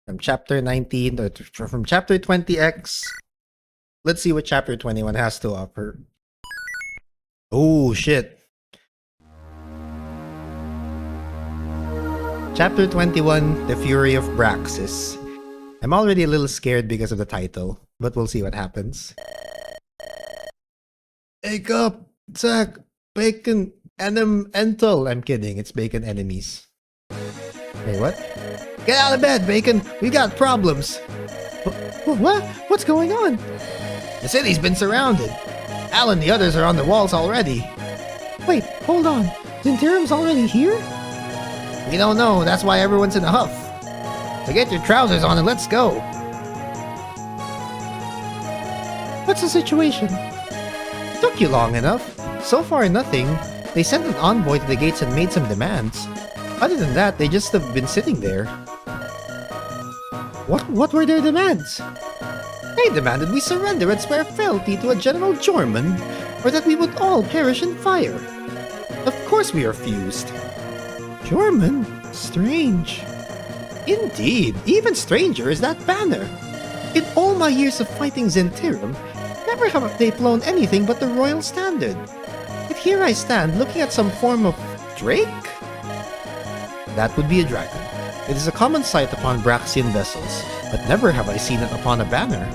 from chapter 19 or from chapter 20X. Let's see what chapter 21 has to offer. Oh shit. Chapter 21, The Fury of Braxis. I'm already a little scared because of the title, but we'll see what happens. Wake up, Zach, bacon, entel. I'm kidding, it's bacon enemies. Hey, what? Get out of bed, Bacon! We got problems! What? What's going on? The city's been surrounded. Al and the others are on the walls already. Wait, hold on. Zinterim's already here? We don't know, that's why everyone's in a huff. So get your trousers on and let's go. What's the situation? Took you long enough. So far nothing. They sent an envoy to the gates and made some demands. Other than that, they just have been sitting there. What were their demands? They demanded we surrender and swear fealty to a General Jorman, or that we would all perish in fire. Of course we refused. Jorman? Strange. Indeed, even stranger is that banner. In all my years of fighting Zinterim, never have they flown anything but the royal standard. Yet here I stand looking at some form of drake? That would be a dragon. It is a common sight upon Braxian vessels, but never have I seen it upon a banner.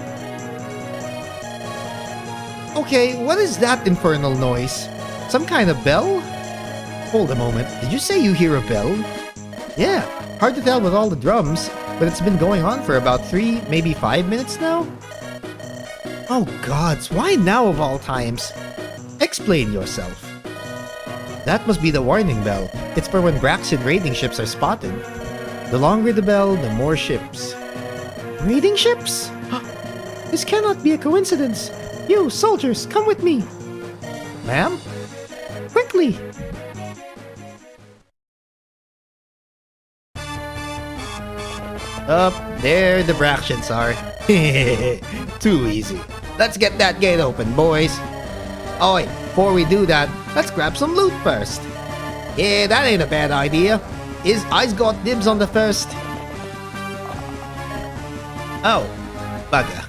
Okay, what is that infernal noise? Some kind of bell? Hold a moment, did you say you hear a bell? Yeah, hard to tell with all the drums, but it's been going on for about 3, maybe 5 minutes now? Oh gods, why now of all times? Explain yourself. That must be the warning bell. It's for when Braxian raiding ships are spotted. The longer the bell, the more ships. Raiding ships? This cannot be a coincidence. You, soldiers, come with me. Ma'am? Quickly! Up there the Braxians are. Too easy. Let's get that gate open, boys. Oh wait, before we do that, let's grab some loot first. Yeah, that ain't a bad idea. I's got dibs on the first. Oh, bugger.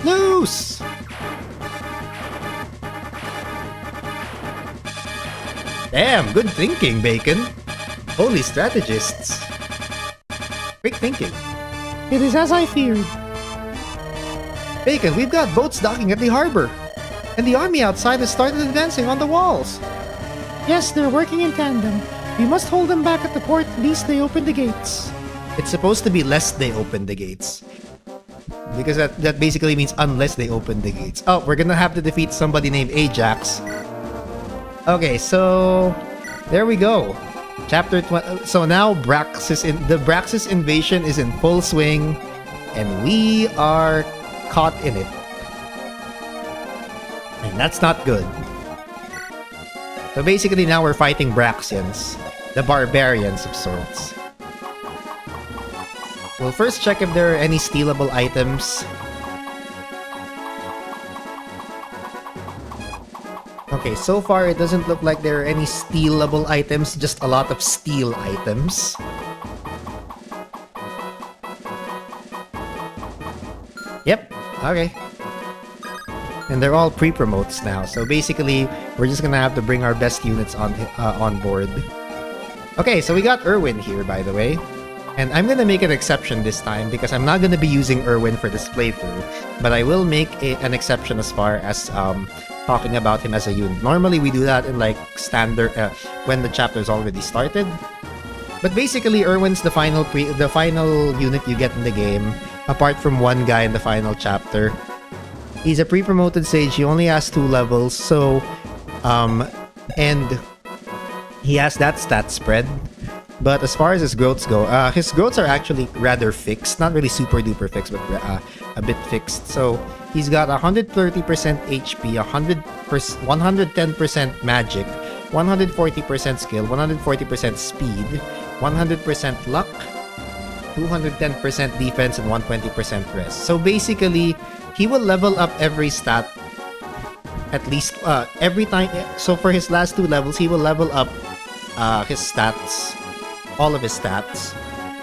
Loose! Damn, good thinking, Bacon. Holy strategists. Quick thinking. It is as I feared. Bacon, we've got boats docking at the harbor. And the army outside has started advancing on the walls. Yes, they're working in tandem. We must hold them back at the port lest they open the gates. It's supposed to be lest they open the gates. Because that basically means unless they open the gates. Oh, we're gonna have to defeat somebody named Ajax. Okay, so there we go. Chapter 20. So now the Braxis invasion is in full swing, and we are caught in it. And that's not good. So basically now we're fighting Braxians, the barbarians of sorts. We'll first check if there are any stealable items. Okay, so far it doesn't look like there are any stealable items, just a lot of steal items. Yep, okay. And they're all pre-promotes now, so basically we're just gonna have to bring our best units on board. Okay, so we got Erwin here, by the way. And I'm gonna make an exception this time because I'm not gonna be using Erwin for this playthrough, but I will make an exception as far as talking about him as a unit. Normally we do that in like standard when the chapter's already started. But basically Erwin's the final unit you get in the game, apart from one guy in the final chapter. He's a pre-promoted sage, he only has 2 levels, so and he has that stat spread. But as far as his growths go, his growths are actually rather fixed. Not really super duper fixed, but a bit fixed. So he's got 130% HP, 110% magic, 140% skill, 140% speed, 100% luck, 210% defense, and 120% rest. So basically, he will level up every stat at least every time. So for his last 2 levels, he will level up his stats. All of his stats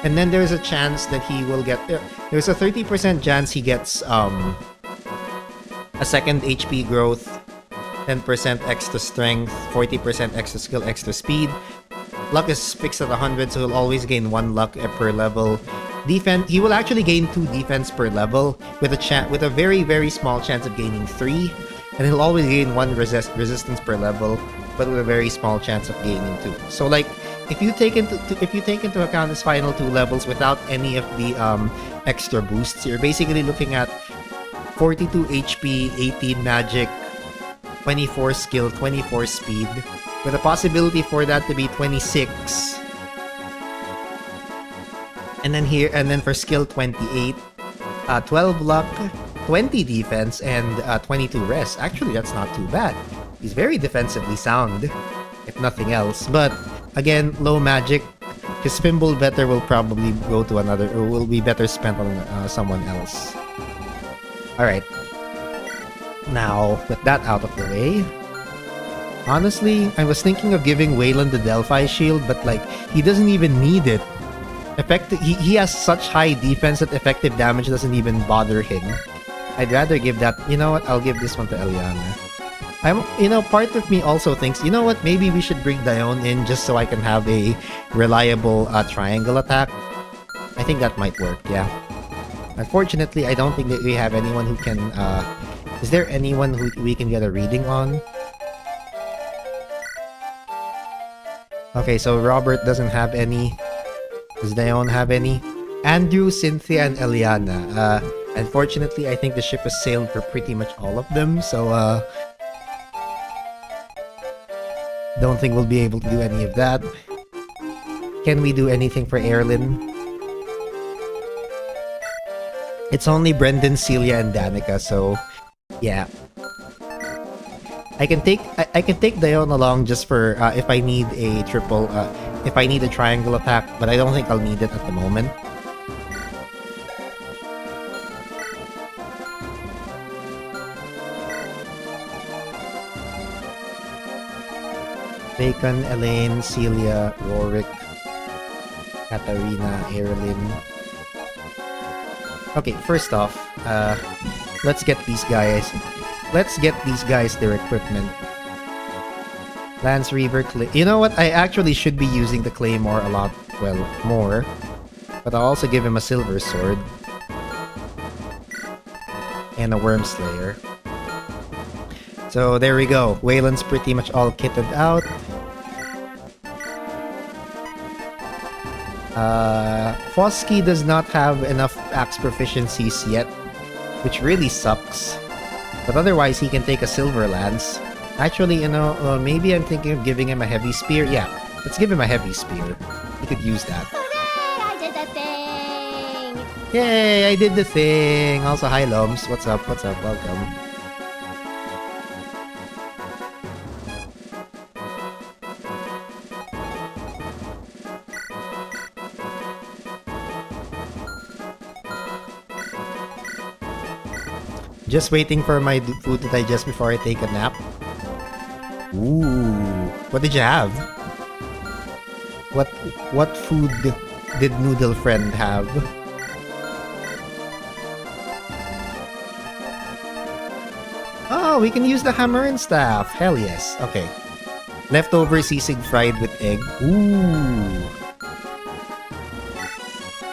And then there's a chance that he will get... There's a 30% chance he gets a second HP growth, 10% extra strength, 40% extra skill, extra speed. Luck is fixed at 100, so he'll always gain 1 luck per level. Defense, he will actually gain 2 defense per level with a very, very small chance of gaining 3. And he'll always gain 1 resistance per level, but with a very small chance of gaining 2. So like, if you take into account his final 2 levels without any of the extra boosts, you're basically looking at 42 HP, 18 magic, 24 skill, 24 speed, with a possibility for that to be 26. And then for skill 28, 12 luck, 20 defense, and 22 rest. Actually, that's not too bad. He's very defensively sound, if nothing else. But again, low magic. His Fimble better will probably go to another, or will be better spent on someone else. Alright. Now, with that out of the way, honestly, I was thinking of giving Wayland the Delphi shield, but like, he doesn't even need it. He has such high defense that effective damage doesn't even bother him. I'd rather give that... You know what? I'll give this one to Eliana. Part of me also thinks, you know what? Maybe we should bring Dione in just so I can have a reliable triangle attack. I think that might work, yeah. Unfortunately, I don't think that we have anyone who can... is there anyone who we can get a reading on? Okay, so Robert doesn't have any. Does Dione have any? Andrew, Cynthia, and Eliana. Unfortunately, I think the ship has sailed for pretty much all of them, so don't think we'll be able to do any of that. Can we do anything for Erlyn? It's only Brendan, Celia, and Danica, so yeah. I can take Dione along just for if I need a triple, if I need a triangle attack, but I don't think I'll need it at the moment. Bacon, Elaine, Celia, Rorik, Katarina, Erlyn. Okay, first off, let's get these guys. Let's get these guys their equipment. Lance Reaver, you know what? I actually should be using the Claymore a lot, well, more. But I'll also give him a Silver Sword. And a Worm Slayer. So there we go. Wayland's pretty much all kitted out. Fosky does not have enough axe proficiencies yet, which really sucks. But otherwise, he can take a Silver Lance. Actually, maybe I'm thinking of giving him a Heavy Spear. Yeah, let's give him a Heavy Spear. He could use that. Hooray! I did the thing! Yay, I did the thing! Also, hi, Lums. What's up? What's up? Welcome. Just waiting for my food to digest before I take a nap. Ooh, what did you have? What food did Noodle Friend have? Oh, we can use the hammer and staff. Hell yes. Okay. Leftover sisig fried with egg. Ooh.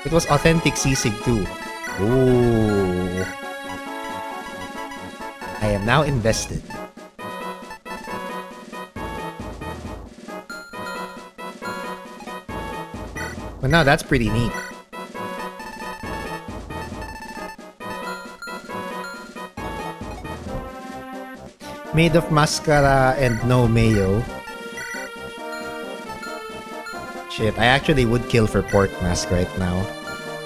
It was authentic sisig too. Ooh. I am now invested. Well, now that's pretty neat. Made of mascara and no mayo. Shit, I actually would kill for pork mask right now.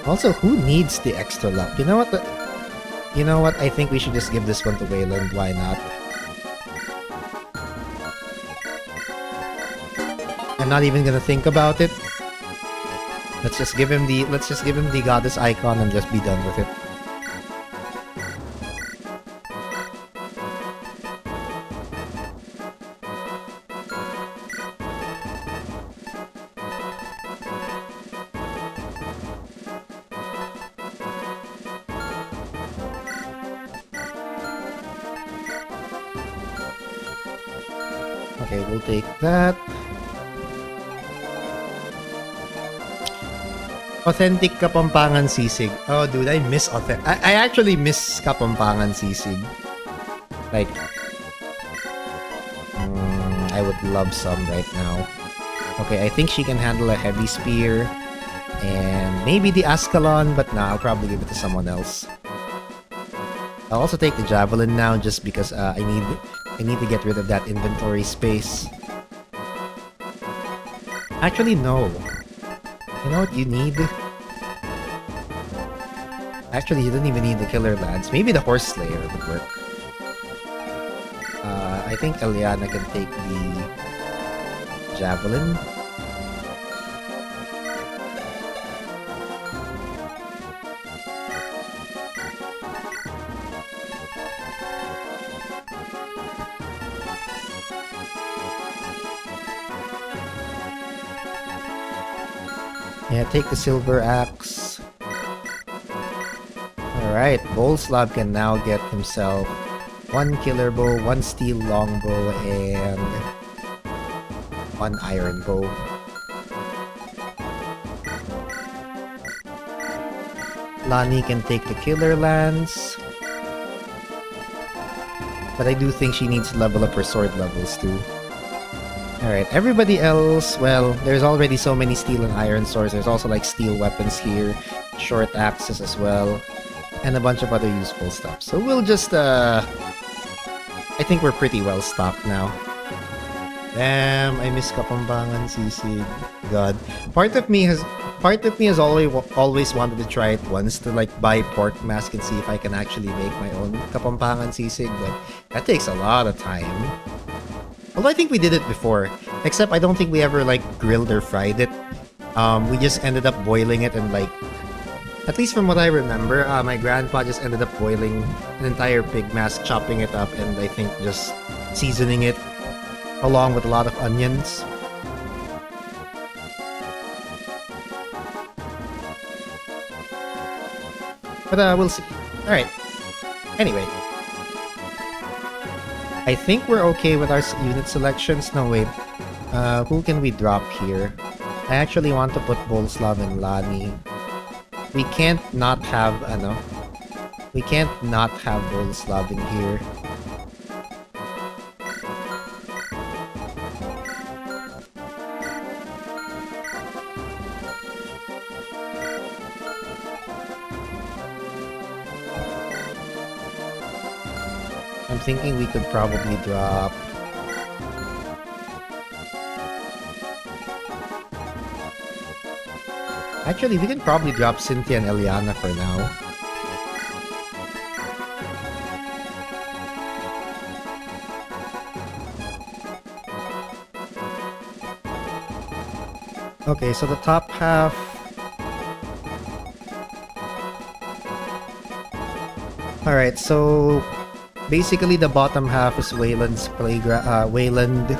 Also, who needs the extra luck? You know what? You know what? I think we should just give this one to Wayland. Why not? I'm not even gonna think about it. Let's just give him the goddess icon and just be done with it. Okay, we'll take that. Authentic Kapampangan Sisig. Oh, dude, I miss authentic. I actually miss Kapampangan Sisig. Like, I would love some right now. Okay, I think she can handle a heavy spear. And maybe the Ascalon, but nah, I'll probably give it to someone else. I'll also take the Javelin now just because I need to get rid of that inventory space. Actually, no. You know what you need? Actually, you don't even need the Killer Lance. Maybe the Horse Slayer would work. I think Eliana can take the Javelin. Yeah, take the Silver Axe. Alright, Bolslav can now get himself 1 Killer Bow, 1 Steel Longbow, and 1 Iron Bow. Lani can take the Killer Lance. But I do think she needs to level up her sword levels too. Alright, everybody else, well, there's already so many steel and iron swords. There's also like steel weapons here, short axes as well, and a bunch of other useful stuff. So we'll just, I think we're pretty well stocked now. Damn, I miss Kapampangan Sisig. God. Part of me has always wanted to try it once, to like buy pork mask and see if I can actually make my own Kapampangan Sisig, but that takes a lot of time. Although I think we did it before, except I don't think we ever like grilled or fried it. We just ended up boiling it and like, at least from what I remember, my grandpa just ended up boiling an entire pig mask, chopping it up, and I think just seasoning it along with a lot of onions. But we'll see. Alright. Anyway. I think we're okay with our unit selections. No, wait. Who can we drop here? I actually want to put Bolslav and Lani. We can't not have, we can't not have Bolslav in here. I'm thinking we could probably drop... Actually, we can probably drop Cynthia and Eliana for now. Okay, so the top half... Alright, so... Basically, the bottom half is Wayland's Wayland,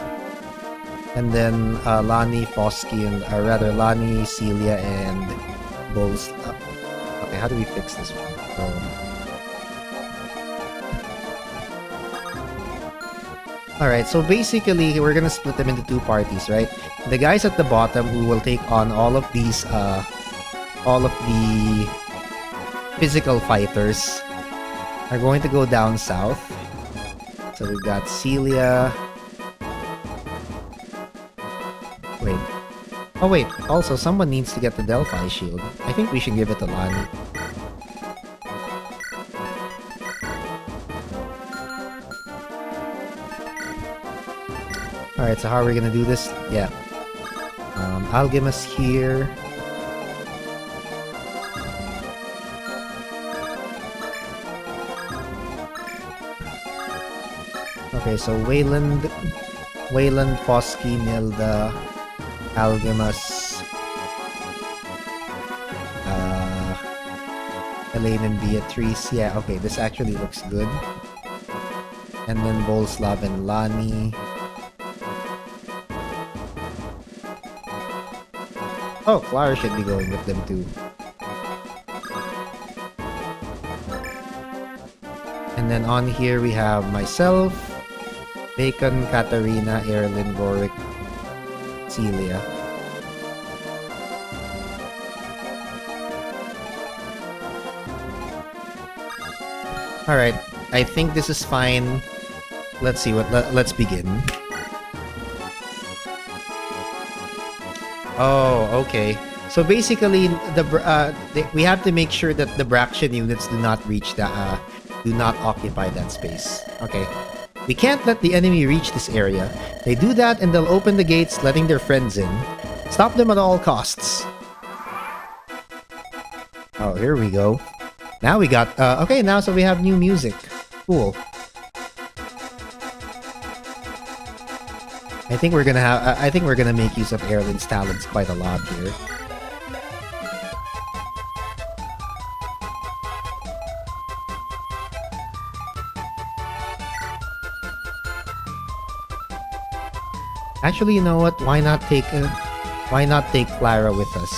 and then Lani, Fosky, and rather Lani, Celia, and Bowles. Okay, how do we fix this one? Alright, so basically, we're gonna split them into two parties, right? The guys at the bottom who will take on all of these, all of the physical fighters are going to go down south. So we've got Celia. Wait. Oh wait, also someone needs to get the Delphi shield. I think we should give it to Lani. Alright, so how are we gonna do this? Yeah. Algemus here. Okay, so Wayland, Fosky, Nilda, Algemus, Elaine and Beatrice. Yeah, okay, this actually looks good. And then Bolslav and Lani. Oh, Clara should be going with them too. And then on here we have myself, Bacon, Katarina, Erlyn, Boric, Celia. Alright, I think this is fine. Let's see let's begin. Oh, okay. So basically, we have to make sure that the Braxian units do not reach do not occupy that space. Okay. We can't let the enemy reach this area. They do that and they'll open the gates, letting their friends in. Stop them at all costs. Oh, here we go. Now we got okay. Now so we have new music. Cool. I think we're gonna make use of Erlin's talents quite a lot here. Actually, you know what? Why not take Clara with us?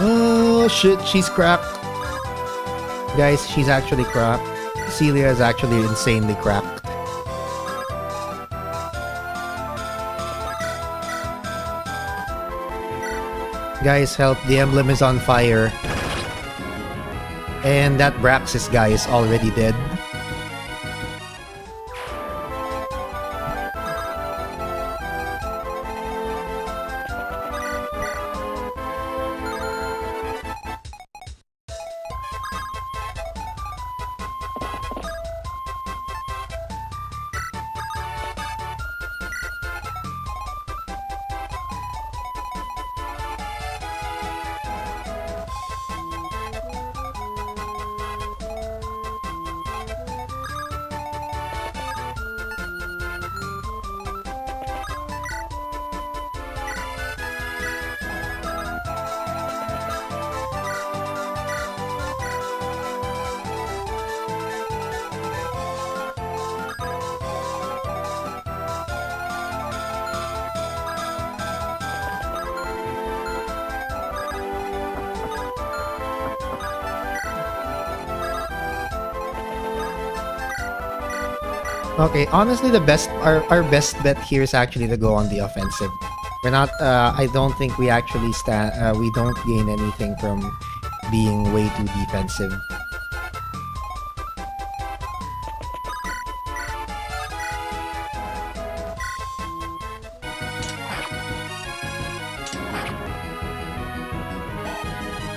Oh shit, she's cracked. Guys, she's actually cracked. Celia is actually insanely cracked. Guys, help. The emblem is on fire. And that Braxis guy is already dead. Okay, honestly, our best bet here is actually to go on the offensive. We're not. I don't think we actually we don't gain anything from being way too defensive.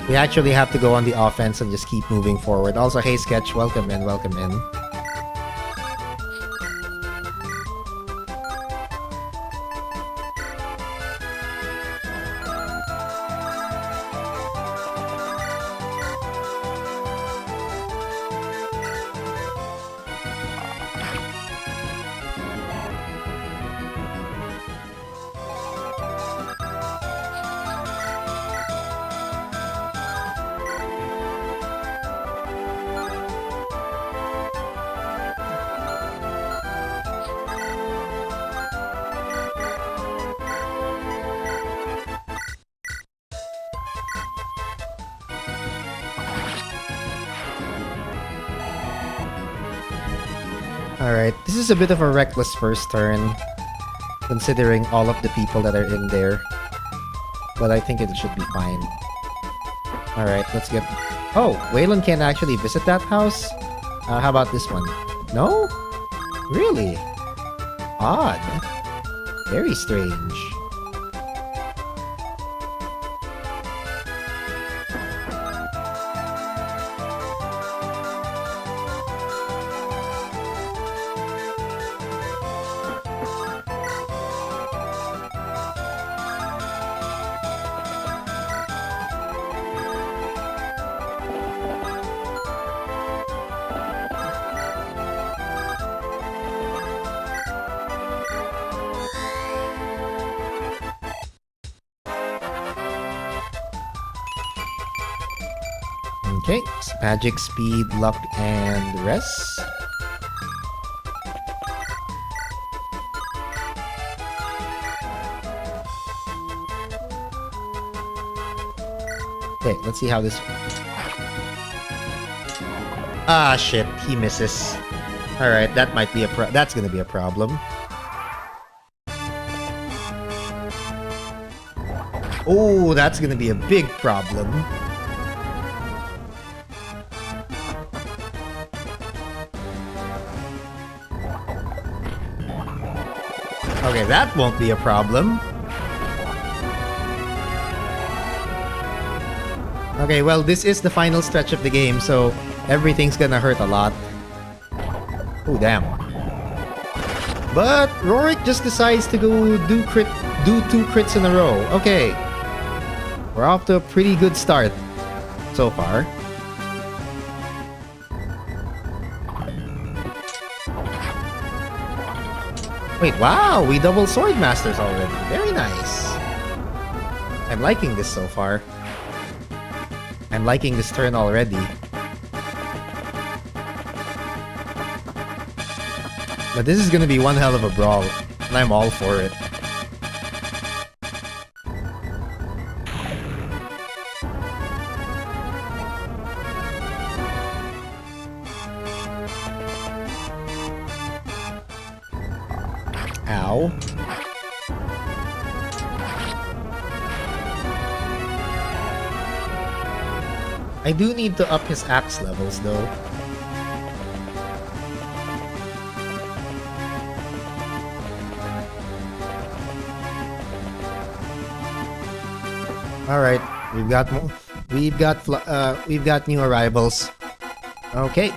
We actually have to go on the offense and just keep moving forward. Also, hey Sketch, welcome in, welcome in. Alright, this is a bit of a reckless first turn, considering all of the people that are in there. But I think it should be fine. Alright, let's get... Oh, Waylon can't actually visit that house? How about this one? No? Really? Odd. Very strange. Okay, magic, speed, luck, and rest. Okay, let's see how this... Ah, shit. He misses. Alright, that might be that's gonna be a problem. Oh, that's gonna be a big problem. Okay, that won't be a problem. Okay, well, this is the final stretch of the game, so everything's gonna hurt a lot. Oh, damn. But Rorik just decides to go do 2 crits in a row. Okay. We're off to a pretty good start so far. Wait, wow, we double Sword Masters already. Very nice. I'm liking this so far. I'm liking this turn already. But this is gonna be one hell of a brawl, and I'm all for it. Ow. I do need to up his axe levels though. All right, we've got new arrivals. Okay.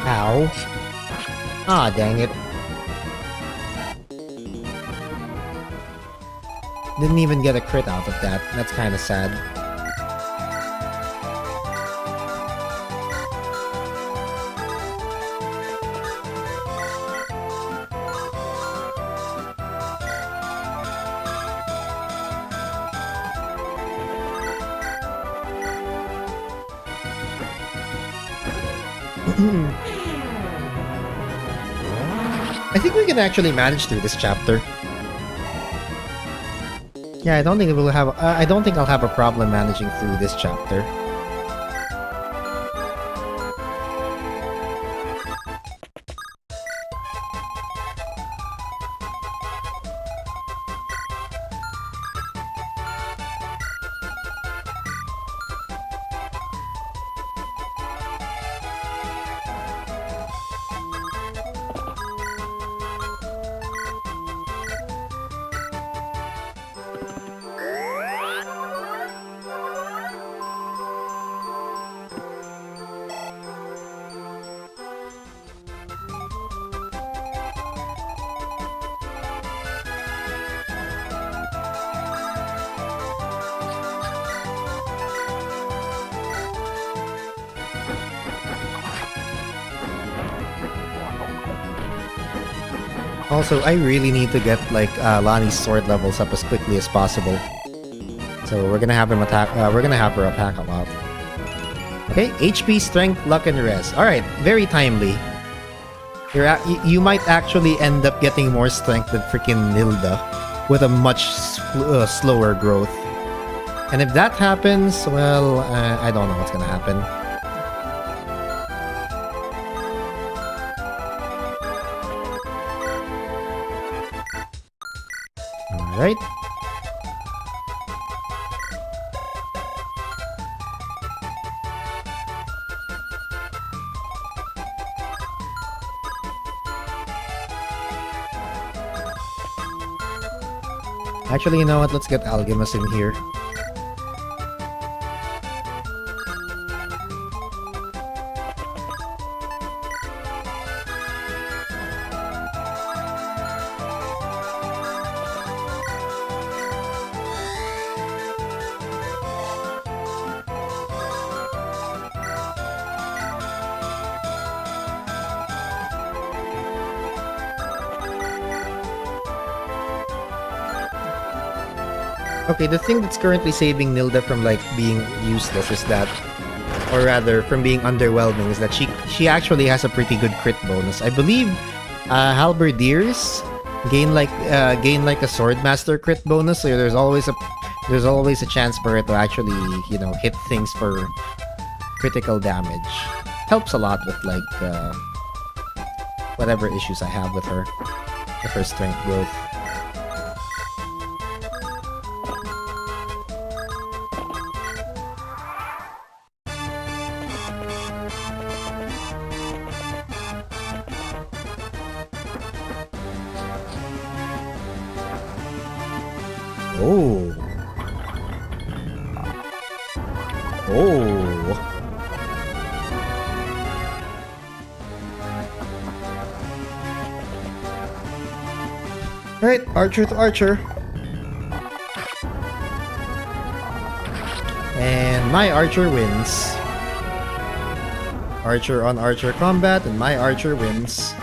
Ow. Ah, dang it. Didn't even get a crit out of that. That's kind of sad. I think we can actually manage through this chapter. Yeah, I don't think I'll have a problem managing through this chapter. Also, I really need to get like Lonnie's sword levels up as quickly as possible. So we're gonna have him attack. We're gonna have her attack a lot. Okay, HP, strength, luck, and rest. All right, very timely. You might actually end up getting more strength than freaking Nilda, with a much slower growth. And if that happens, well, I don't know what's gonna happen. Alright. Actually, you know what? Let's get Algemus in here. Okay, the thing that's currently saving Nilda from like being useless is that, or rather from being underwhelming, is that she actually has a pretty good crit bonus. I believe halberdiers gain like a swordmaster crit bonus, so there's always a chance for her to actually, you know, hit things for critical damage. Helps a lot with like whatever issues I have with her strength growth. Oh. Oh. Alright, archer to archer. And my archer wins. Archer on archer combat, and my archer wins.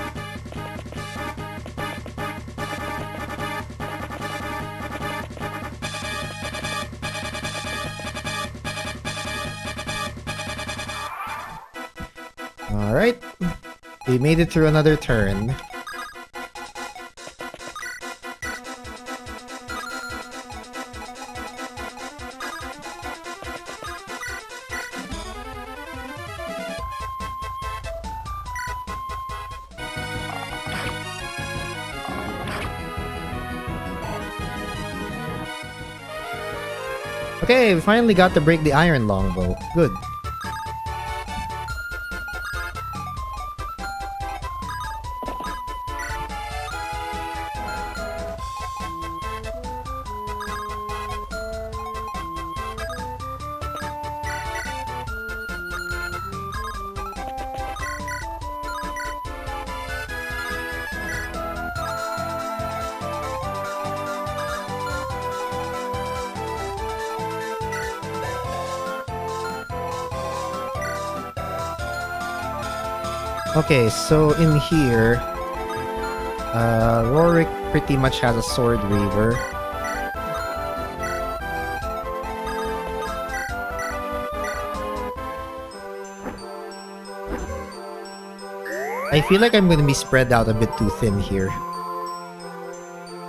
Alright, we made it through another turn. Okay, we finally got to break the iron longbow. Good. Okay, so in here, Rorik pretty much has a sword weaver. I feel like I'm going to be spread out a bit too thin here.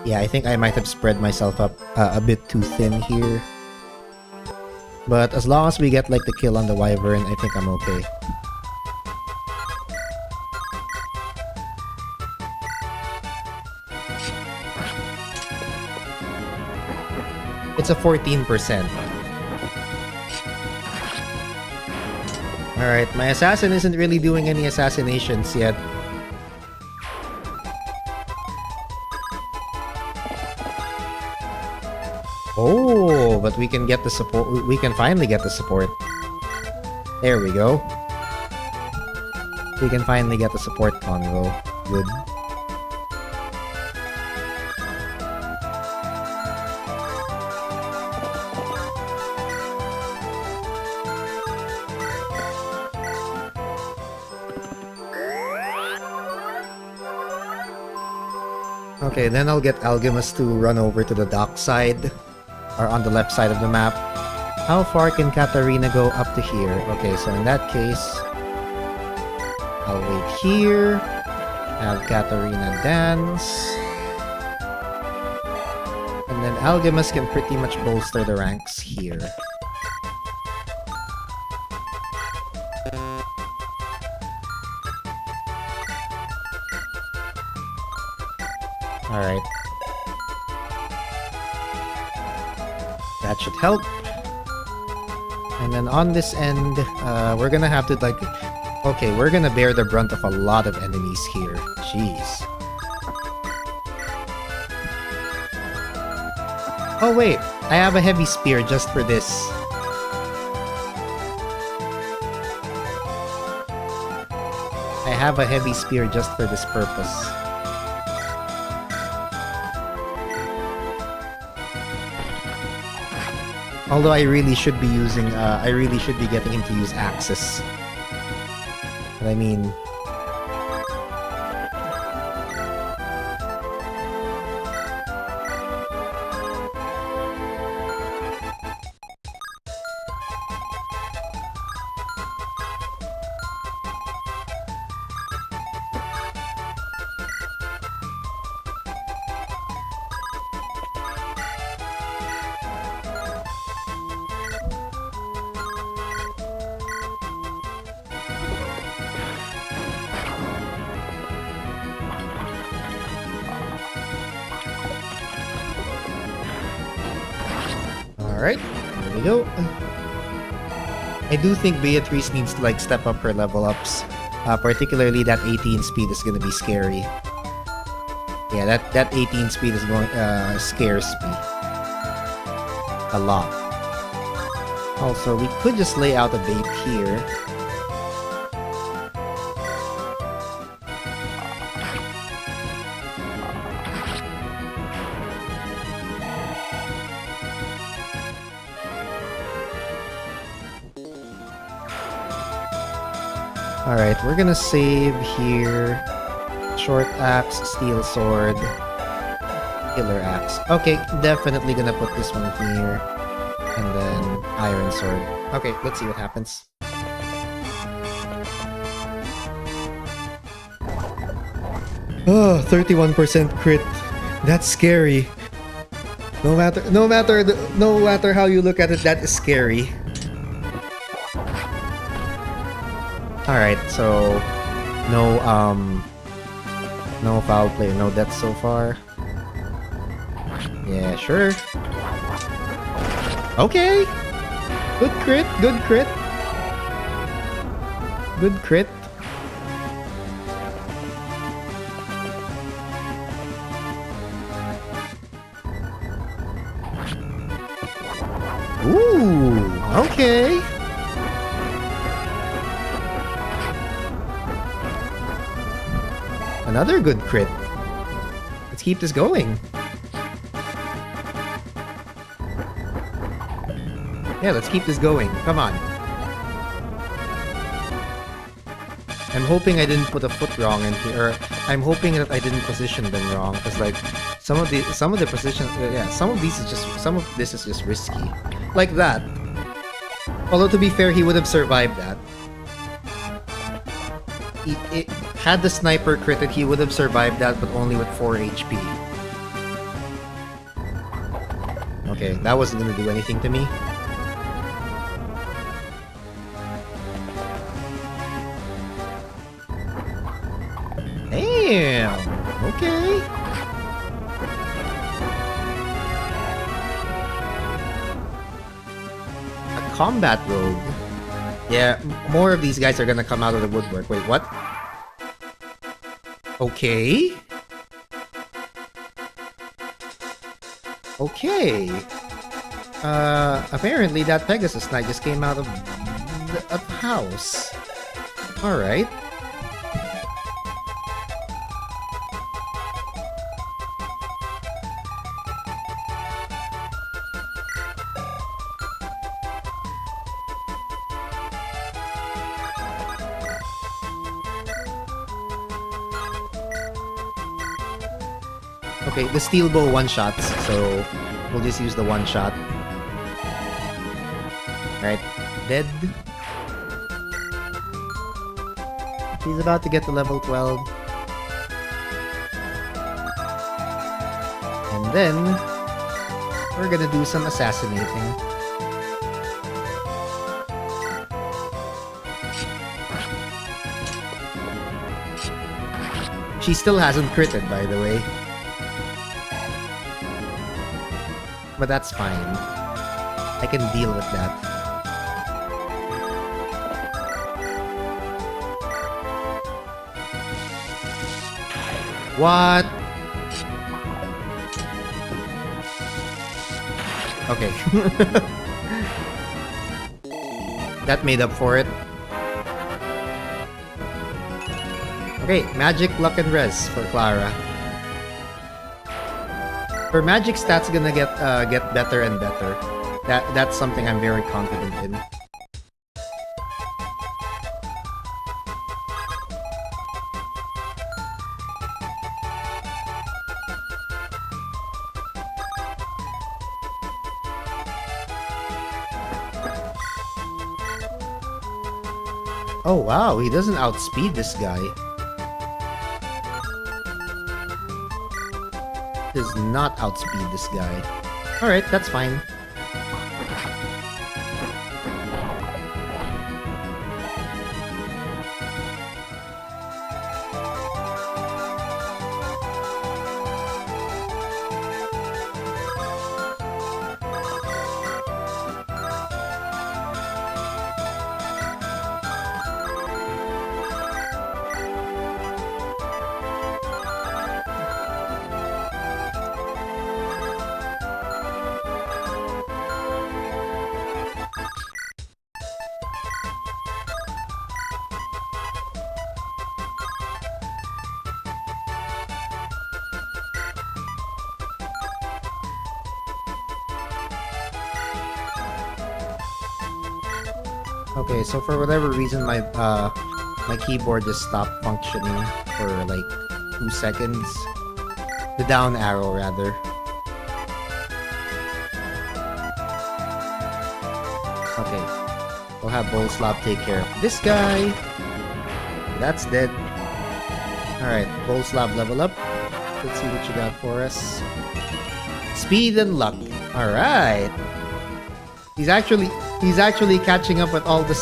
Yeah, I think I might have spread myself up a bit too thin here. But as long as we get like the kill on the wyvern, I think I'm okay. It's a 14%. Alright, my assassin isn't really doing any assassinations yet. Oh, but we can get the support. We can finally get the support. There we go. We can finally get the support convo. Good. Okay, then I'll get Algemus to run over to the dock side, or on the left side of the map. How far can Katarina go up to here? Okay, so in that case, I'll wait here, have Katarina dance, and then Algemus can pretty much bolster the ranks here. Alright. That should help. And then on this end, we're gonna have to like... Okay, we're gonna bear the brunt of a lot of enemies here. Jeez. Oh wait, I have a heavy spear just for this. I have a heavy spear just for this purpose. Although I really should be using, I really should be getting him to use axes. But I mean... Alright, there we go. I do think Beatrice needs to like step up her level ups. Particularly that 18 speed is gonna be scary. Yeah, that 18 speed is going scares me a lot. Also, we could just lay out a bait here. Alright, we're gonna save here. Short axe, steel sword, killer axe. Okay, definitely gonna put this one here. And then iron sword. Okay, let's see what happens. Oh, 31% crit. That's scary. No matter how you look at it, that is scary. Alright, so no foul play, no deaths so far. Yeah, sure. Okay. Good crit, good crit. Good crit. Ooh, okay. Another good crit. Let's keep this going. Yeah, let's keep this going. Come on. I'm hoping I didn't put a foot wrong in here. Or I'm hoping that I didn't position them wrong, because like some of the positions, yeah, some of this is just risky, like that. Although to be fair, he would have survived that. Had the sniper critted, he would have survived that, but only with 4 HP. Okay, that wasn't gonna do anything to me. Damn! Okay. A combat rogue. Yeah, more of these guys are gonna come out of the woodwork. Wait, what? Okay. Okay. Apparently that Pegasus Knight just came out of a house. Alright. Okay, the steel bow one-shots, so we'll just use the one-shot. Right, dead. He's about to get to level 12. And then, we're gonna do some assassinating. She still hasn't critted, by the way. But that's fine. I can deal with that. What? Okay. That made up for it. Okay, magic, luck, and res for Clara. Her magic stats gonna get better and better. That's something I'm very confident in. Oh wow, he doesn't outspeed this guy. Does not outspeed this guy. Alright, that's fine. Okay, so for whatever reason, my keyboard just stopped functioning for like 2 seconds. The down arrow, rather. Okay, we'll have Bolslav take care of this guy. That's dead. Alright, Bolslav level up. Let's see what you got for us. Speed and luck. Alright. He's actually catching up with all the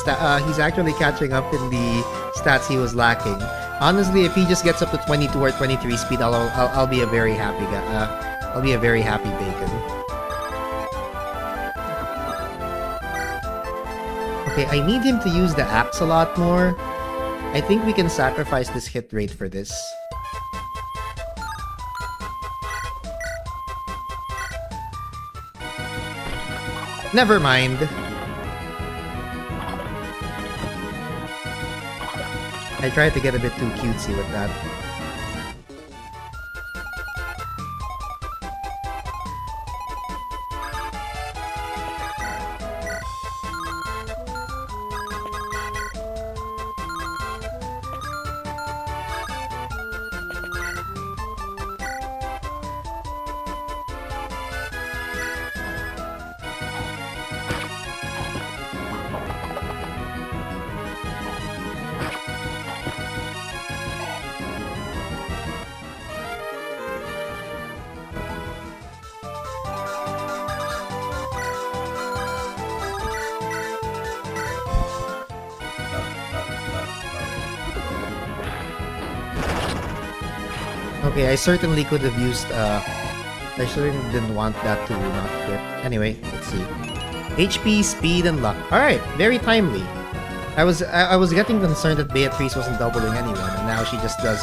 he's actually catching up in the stats he was lacking. Honestly, if he just gets up to 22 or 23 speed, I'll be a very happy guy. I'll be a very happy bacon. Okay, I need him to use the axe a lot more. I think we can sacrifice this hit rate for this. Never mind. I tried to get a bit too cutesy with that. Okay, I certainly could have used, I certainly didn't want that to not crit. Anyway, let's see. HP, speed, and luck. Alright, very timely. I was getting concerned that Beatrice wasn't doubling anyone, and now she just does.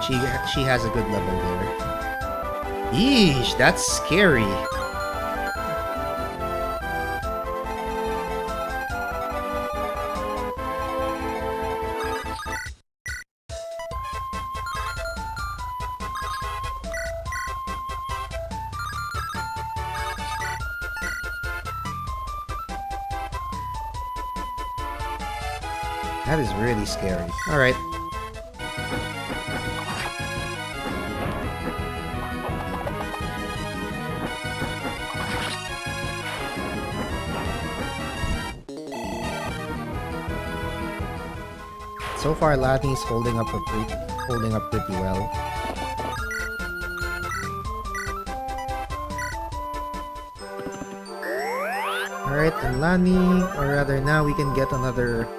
She has a good level there. Yeesh, that's scary. That is really scary. Alright. So far, Lati's holding up pretty well. Alright, and Lani, or rather now we can get another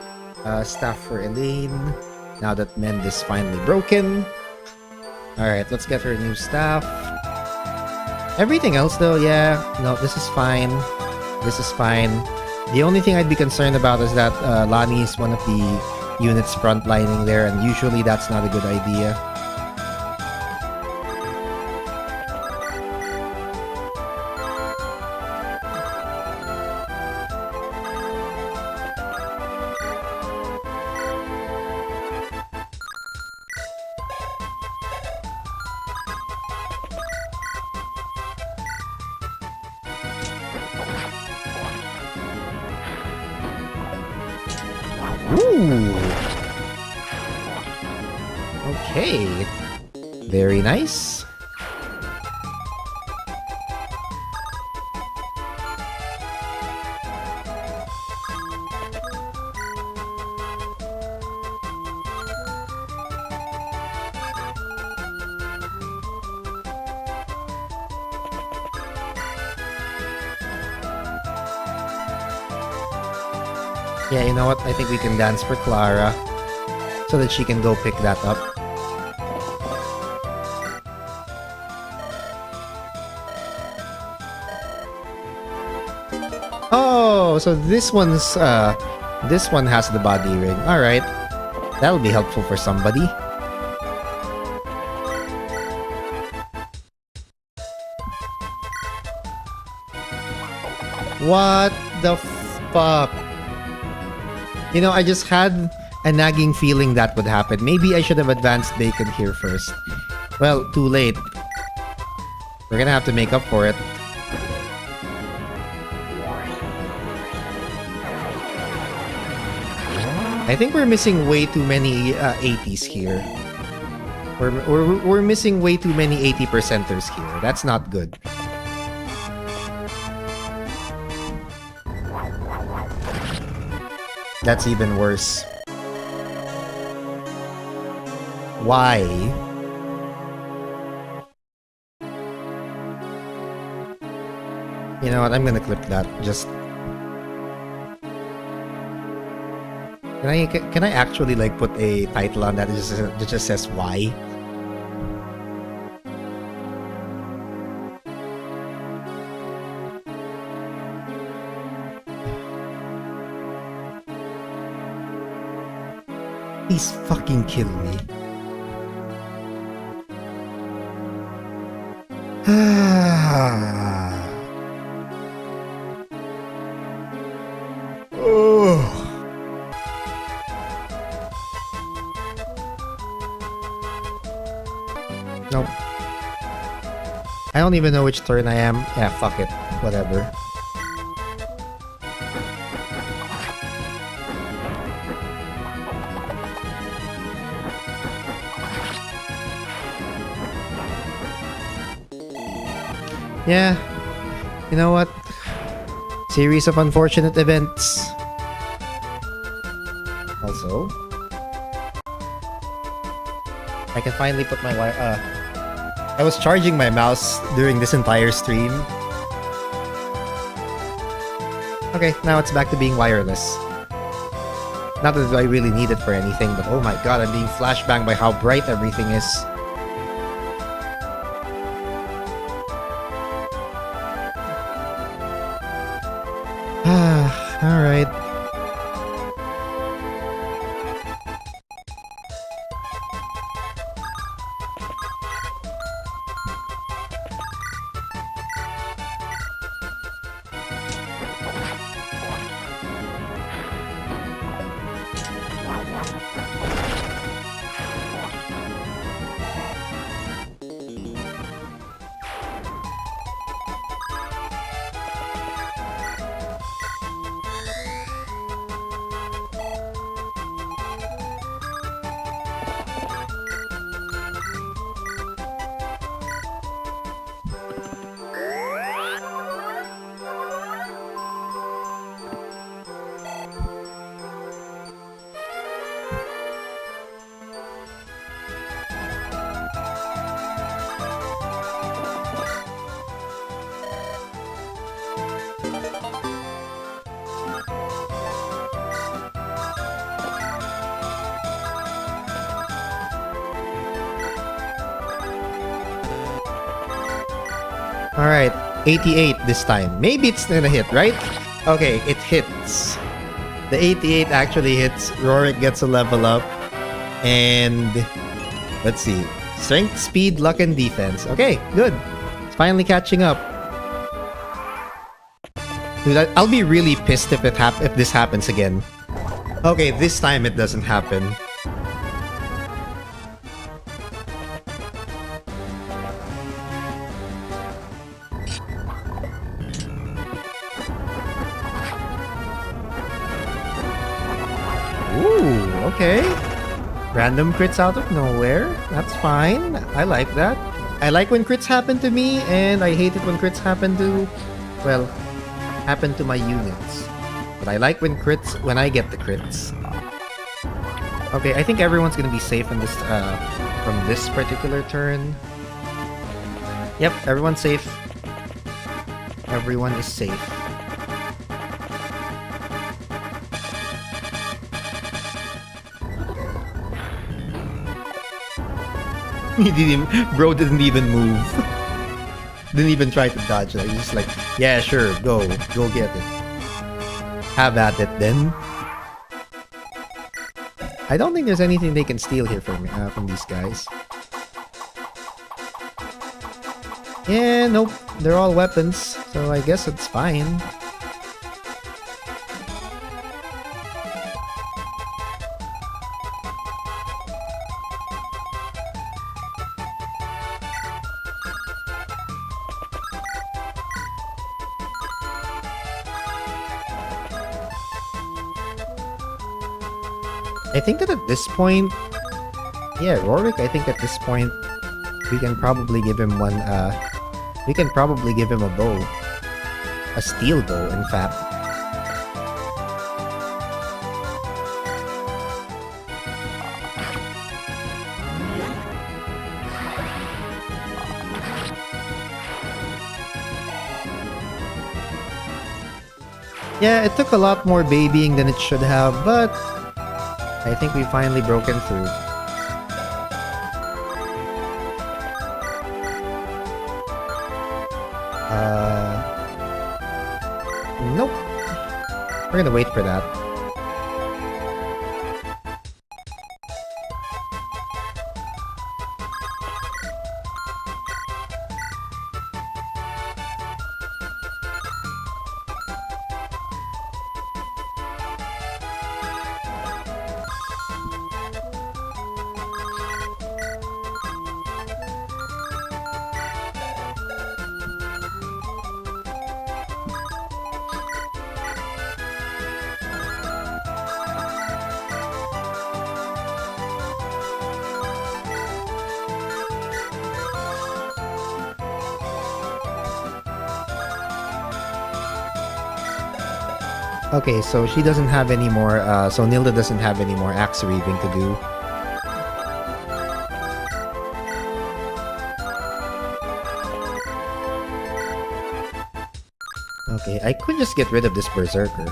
staff for Elaine, now that Mend is finally broken. Alright, let's get her new staff. Everything else though, yeah, no, this is fine. This is fine. The only thing I'd be concerned about is that Lani is one of the units frontlining there, and usually that's not a good idea. Ooh. Okay. Very nice. Yeah, you know what? I think we can dance for Clara so that she can go pick that up. Oh, so this one has the body ring. All right. That'll be helpful for somebody. What the fuck? You know, I just had a nagging feeling that would happen. Maybe I should have advanced Bacon here first. Well, too late. We're gonna have to make up for it. I think we're missing way too many 80s here. We're missing way too many 80%ers here. That's not good. That's even worse. Why? You know what? I'm gonna clip that. Just can I actually like put a title on that that just says why? Please fucking kill me. Oh. Nope. I don't even know which turn I am. Yeah, fuck it. Whatever. Yeah, you know what? Series of unfortunate events. Also, I can finally put my wire. I was charging my mouse during this entire stream. Okay, now it's back to being wireless. Not that I really need it for anything, but oh my god, I'm being flashbanged by how bright everything is. Alright. Alright, 88 this time. Maybe it's gonna hit, right? Okay, it hits. The 88 actually hits. Rorik gets a level up. And let's see. Strength, speed, luck, and defense. Okay, good. It's finally catching up. Dude, I'll be really pissed if this happens again. Okay, this time it doesn't happen. Ooh, okay. Random crits out of nowhere. That's fine. I like that. I like when crits happen to me, and I hate it when crits happen to, well, happen to my units. But I like when I get the crits. Okay, I think everyone's gonna be safe in this, from this particular turn. Yep, everyone's safe. Everyone is safe. Bro didn't even move. Didn't even try to dodge it. He's just like, yeah, sure, go get it. Have at it then. I don't think there's anything they can steal here from these guys. Yeah, nope. They're all weapons, so I guess it's fine. I think that at this point, yeah, Rorik, I think at this point, we can probably give him one, we can probably give him a bow. A steel bow, in fact. Yeah, it took a lot more babying than it should have, but I think we finally broken through. Nope. We're gonna wait for that. Okay, so she doesn't have any more, so Nilda doesn't have any more axe reaving to do. Okay, I could just get rid of this berserker.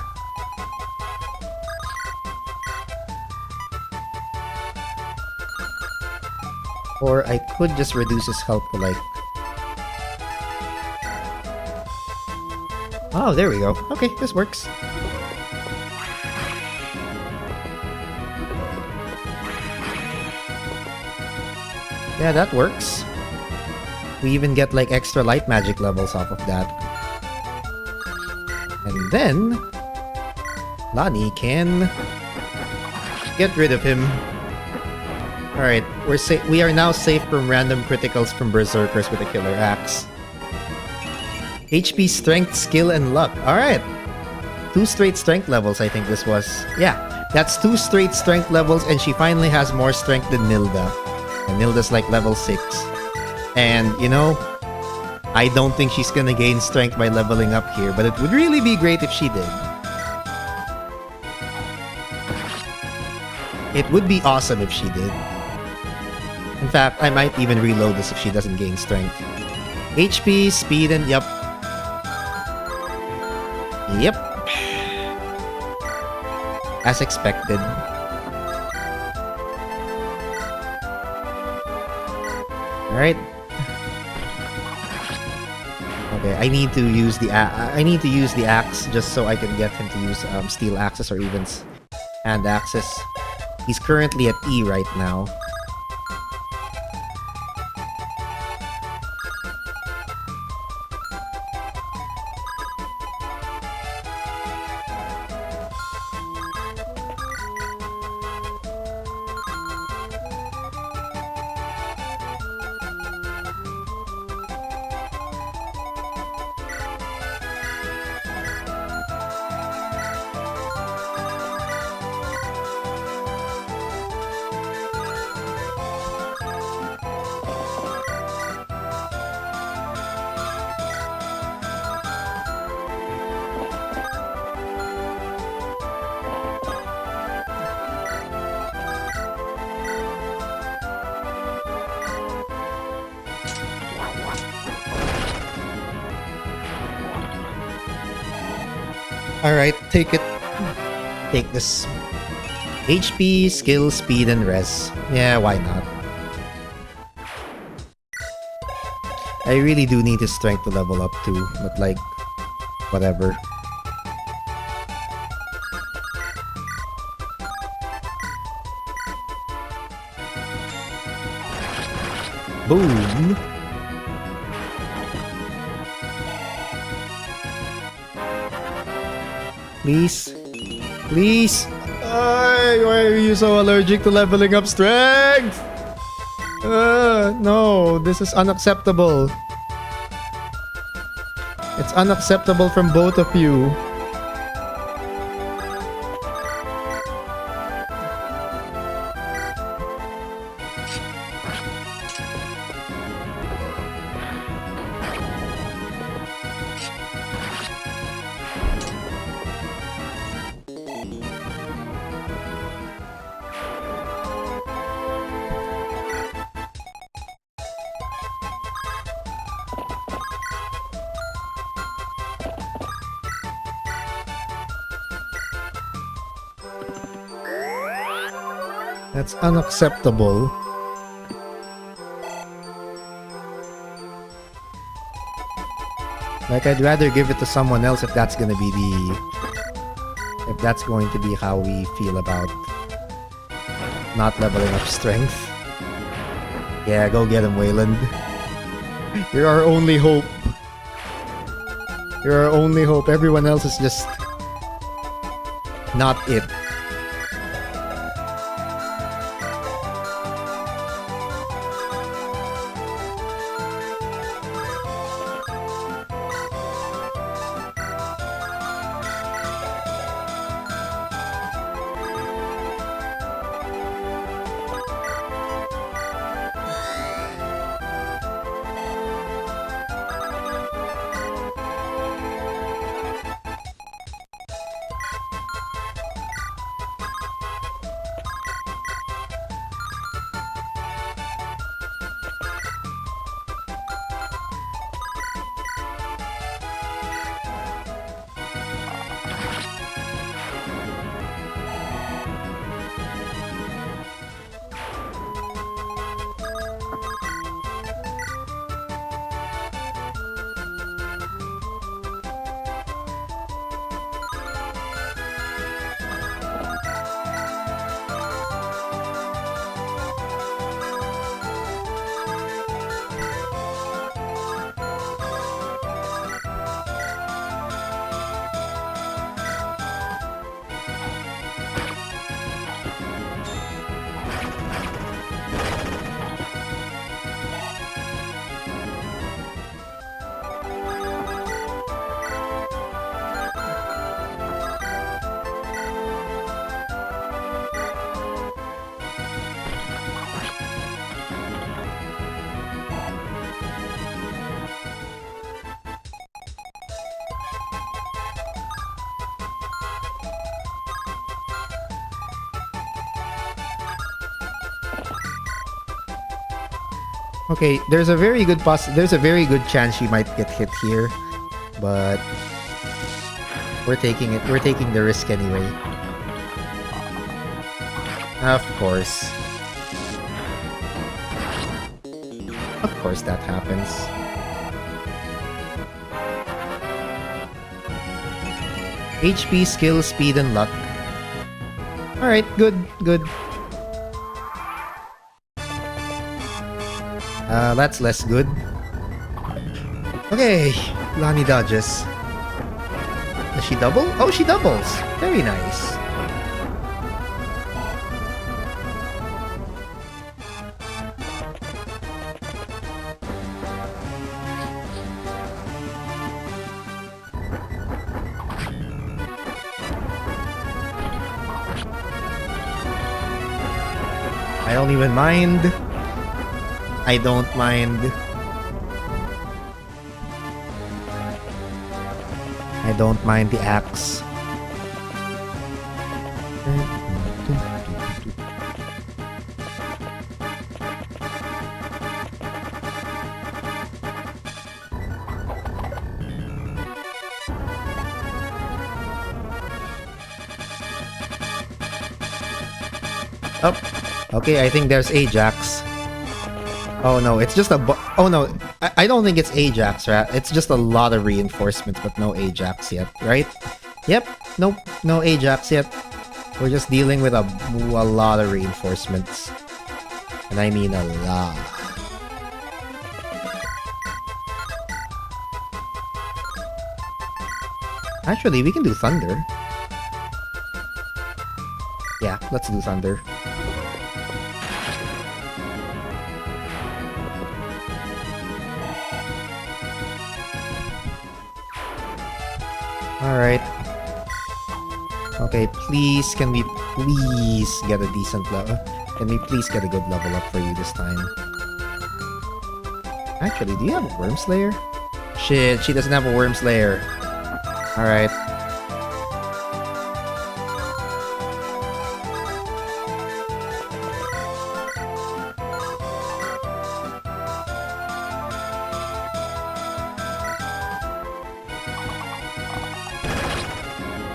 Or I could just reduce his health to like... Oh, there we go. Okay, this works. Yeah, that works. We even get like extra light magic levels off of that. And then Lani can get rid of him. Alright, we are now safe from random criticals from berserkers with a killer axe. HP, strength, skill, and luck. Alright. 2 straight strength levels, I think this was. Yeah, that's 2 straight strength levels, and she finally has more strength than Nilda. And Nilda's like level 6. And, you know, I don't think she's gonna gain strength by leveling up here, but it would really be great if she did. It would be awesome if she did. In fact, I might even reload this if she doesn't gain strength. HP, speed, and yep. Yep. As expected. Alright. Okay, I need to use the axe just so I can get him to use steel axes or even hand axes. He's currently at E right now. Alright, take it. Take this. HP, skill, speed, and res. Yeah, why not? I really do need his strength to level up too, but like, whatever. Boom! Please? Please? Why are you so allergic to leveling up strength? No, this is unacceptable. It's unacceptable from both of you. That's unacceptable. Like, I'd rather give it to someone else if that's gonna be if that's going to be how we feel about not leveling up strength. Yeah, go get him, Wayland. You're our only hope. You're our only hope. Everyone else is just not it. Okay, there's a very good chance she might get hit here, but we're taking it. We're taking the risk anyway. Of course. Of course that happens. HP, skill, speed, and luck. Alright, good, good. That's less good. Okay, Lani dodges. Does she double? Oh, she doubles. Very nice. I don't even mind. I don't mind. I don't mind the axe. Oh, okay, I think there's Ajax. Oh no, it's just a oh no, I don't think it's Ajax, right? It's just a lot of reinforcements, but no Ajax yet, right? Yep, nope, no Ajax yet. We're just dealing with a lot of reinforcements. And I mean a lot. Actually, we can do Thunder. Yeah, let's do Thunder. Alright. Okay, please, can we please get a decent level? Can we please get a good level up for you this time? Actually, do you have a Worm Slayer? Shit, she doesn't have a Worm Slayer. Alright.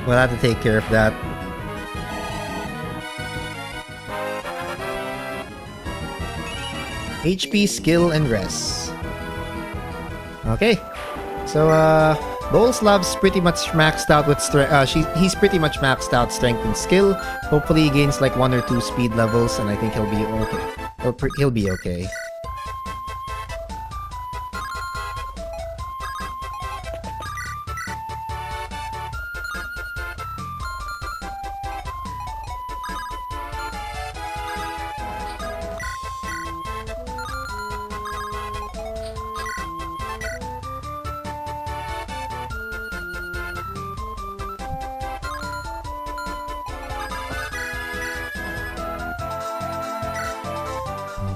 We'll have to take care of that. HP, skill, and rest. Okay. So, Boleslav's pretty much maxed out with strength. He's pretty much maxed out strength and skill. Hopefully he gains like 1 or 2 speed levels, and I think he'll be okay. He'll be okay.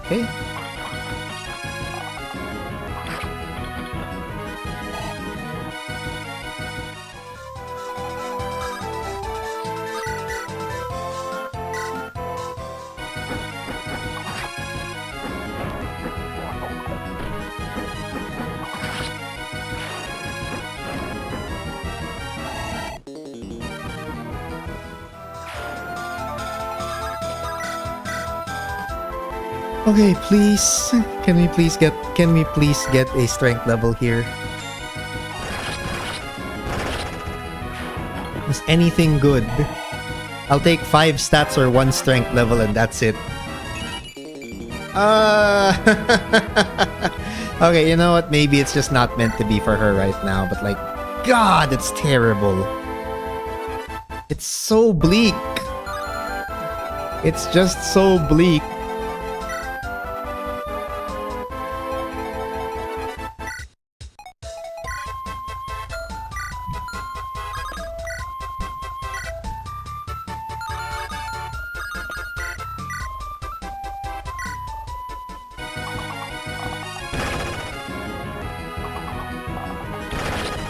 Okay. Okay, please. Can we please get a strength level here? Is anything good? I'll take 5 stats or 1 strength level and that's it. Okay, you know what? Maybe it's just not meant to be for her right now, but like, God, it's terrible. It's so bleak. It's just so bleak.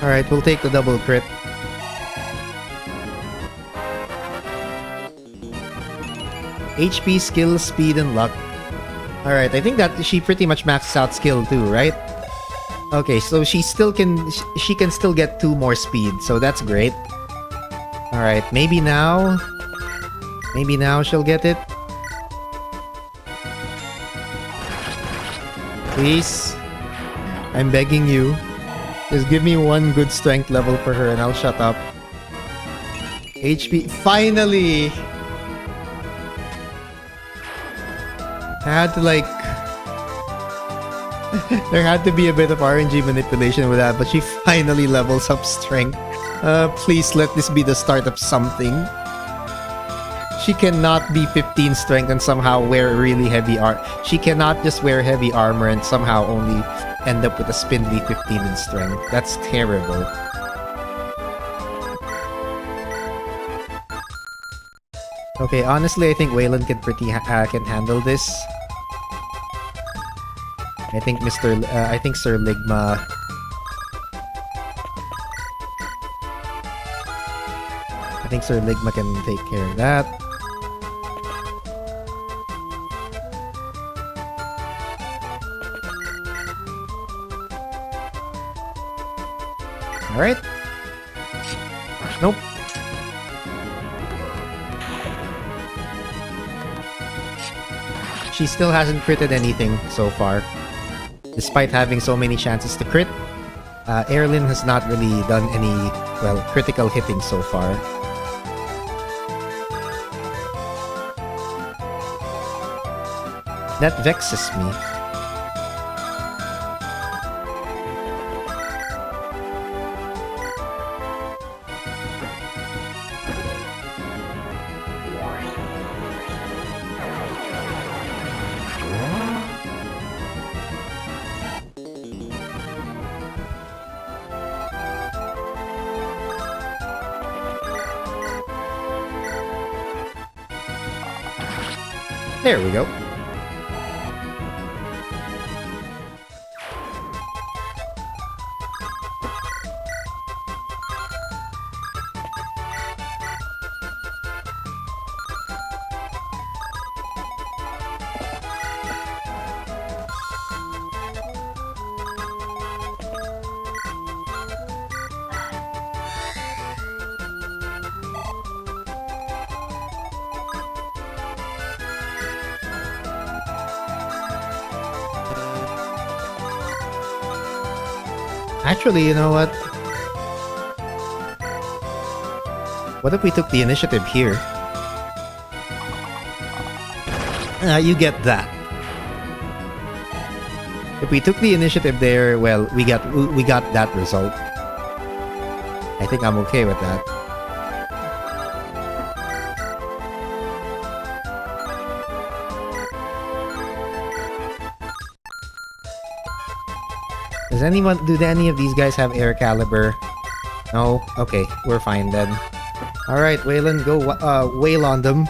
Alright, we'll take the double crit. HP, skill, speed, and luck. Alright, I think that she pretty much maxes out skill too, right? Okay, so she can still get 2 more speed, so that's great. Alright, maybe now she'll get it. Please, I'm begging you. Just give me 1 good strength level for her and I'll shut up. HP. Finally! I had to like... there had to be a bit of RNG manipulation with that, but she finally levels up strength. Please let this be the start of something. She cannot be 15 strength and somehow wear really heavy armor. She cannot just wear heavy armor and somehow only end up with a spindly 15 in strength. That's terrible. Okay, honestly, I think Waylon can can handle this. I think Sir Ligma. I think Sir Ligma can take care of that. Alright. Nope. She still hasn't critted anything so far. Despite having so many chances to crit, Eirlin has not really done any, well, critical hitting so far. That vexes me. There we go. Actually, you know what? What if we took the initiative here? You get that. If we took the initiative there, well, we got that result. I think I'm okay with that. Do any of these guys have air caliber? No? Okay, we're fine then. Alright, Waylon, go wail on them.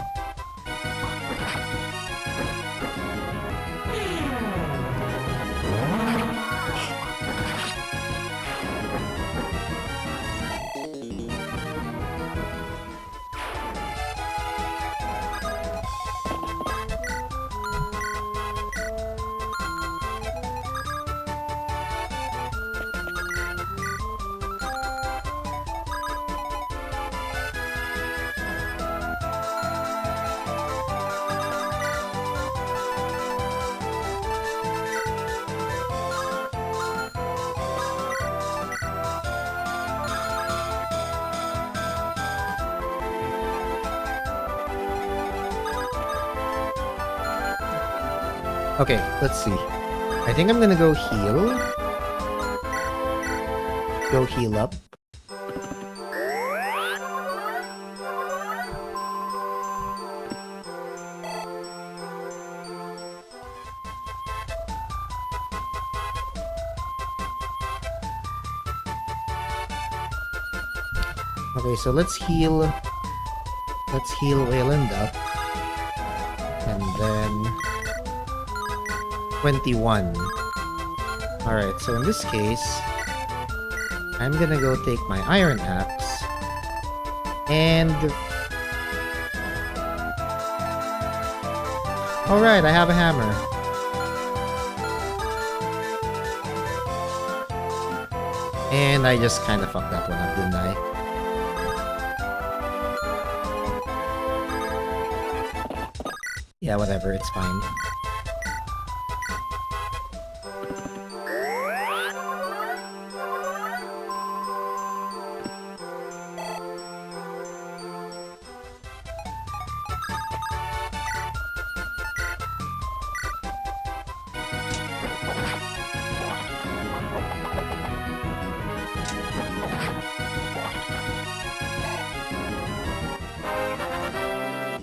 Okay, let's see. I think I'm gonna go heal. Go heal up. Okay, so let's heal Wayland up. And then 21. Alright, so in this case, I'm gonna go take my iron axe and... Alright, I have a hammer. And I just kind of fucked that one up, didn't I? Yeah, whatever, it's fine.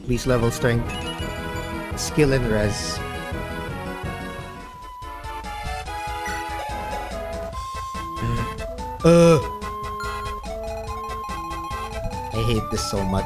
Beast level strength, skill and res. I hate this so much.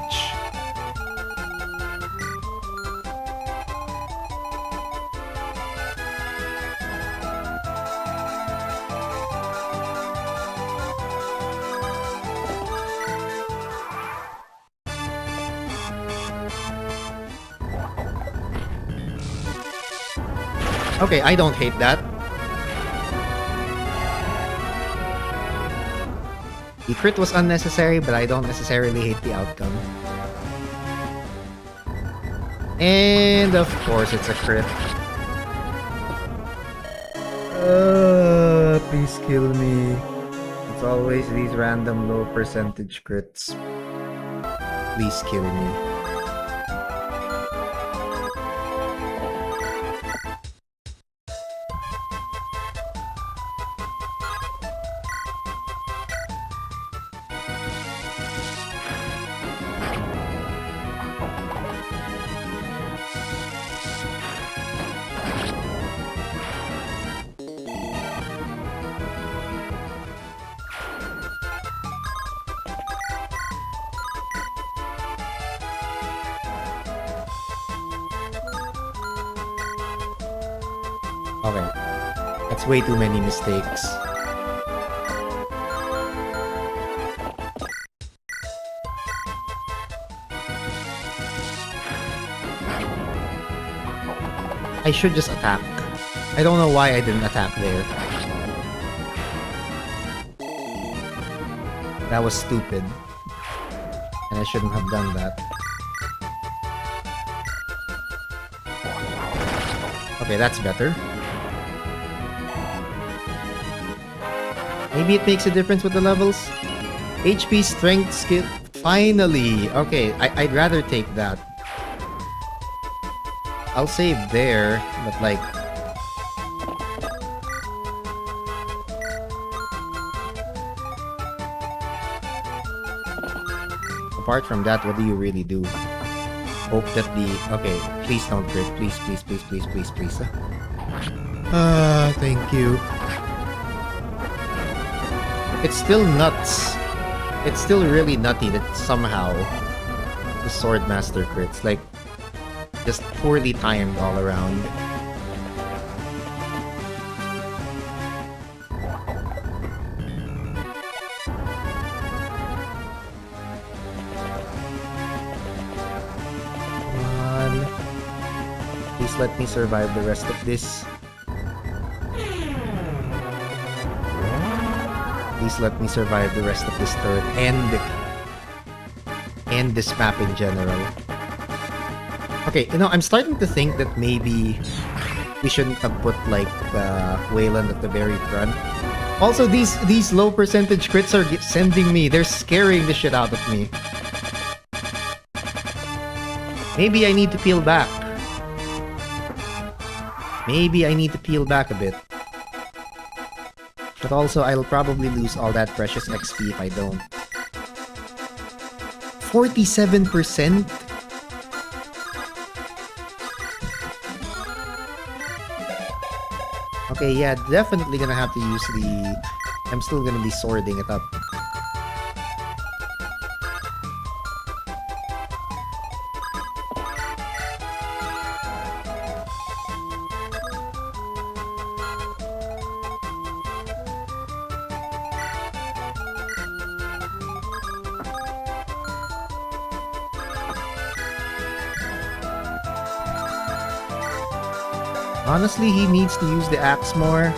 Okay, I don't hate that. The crit was unnecessary, but I don't necessarily hate the outcome. And of course, it's a crit. Please kill me. It's always these random low percentage crits. Please kill me. Okay. That's way too many mistakes. I should just attack. I don't know why I didn't attack there. That was stupid. And I shouldn't have done that. Okay, that's better. Maybe it makes a difference with the levels. HP, strength, skill. Finally! Okay, I'd rather take that. I'll save there, but like... Apart from that, what do you really do? Hope that the... Okay, please don't crit. Please, please, please, please, please, please. Thank you. It's still nuts. It's still really nutty that somehow the Swordmaster crits. Like, just poorly timed all around. Come on. Please let me survive the rest of this. Please let me survive the rest of this turn and this map in general. Okay, you know, I'm starting to think that maybe we shouldn't have put like Wayland at the very front. Also, these low percentage crits are sending me. They're scaring the shit out of me. Maybe I need to peel back. Maybe I need to peel back a bit. But also, I'll probably lose all that precious XP if I don't. 47%? Okay, yeah, definitely gonna have to use the... I'm still gonna be swording it up. Honestly, he needs to use the axe more.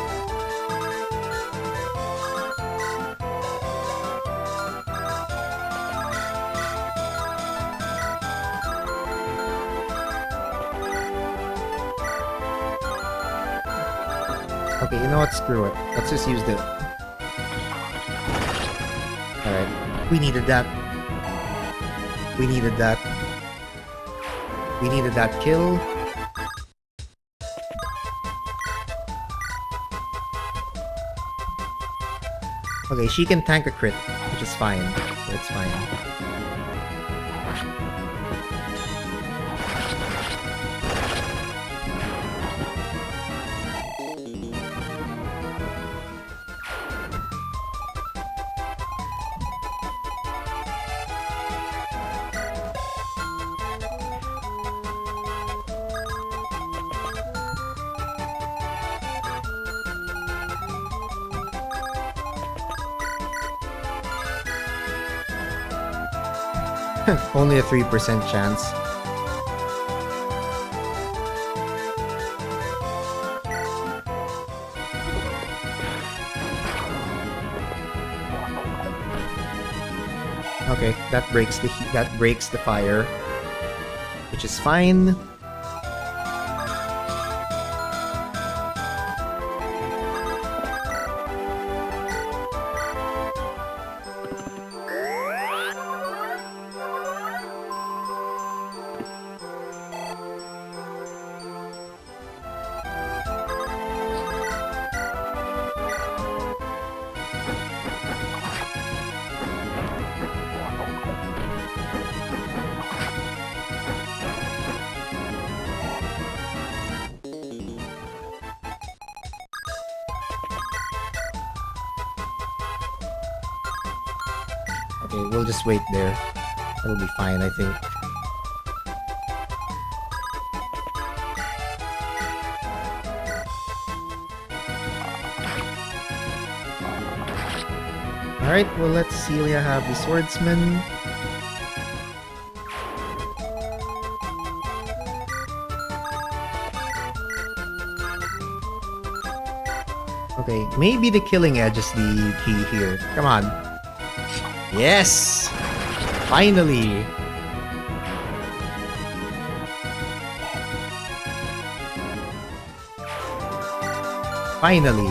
Okay, you know what? Screw it. Let's just use the... Alright. We needed that. We needed that. We needed that kill. Okay, she can tank a crit, which is fine. So it's fine. Only a 3% chance. Okay, that breaks the fire. which is fine. Okay, we'll just wait there. That'll be fine, I think. Alright, we'll let Celia have the swordsman. Okay, maybe the killing edge is the key here. Come on. Yes! Finally! Finally!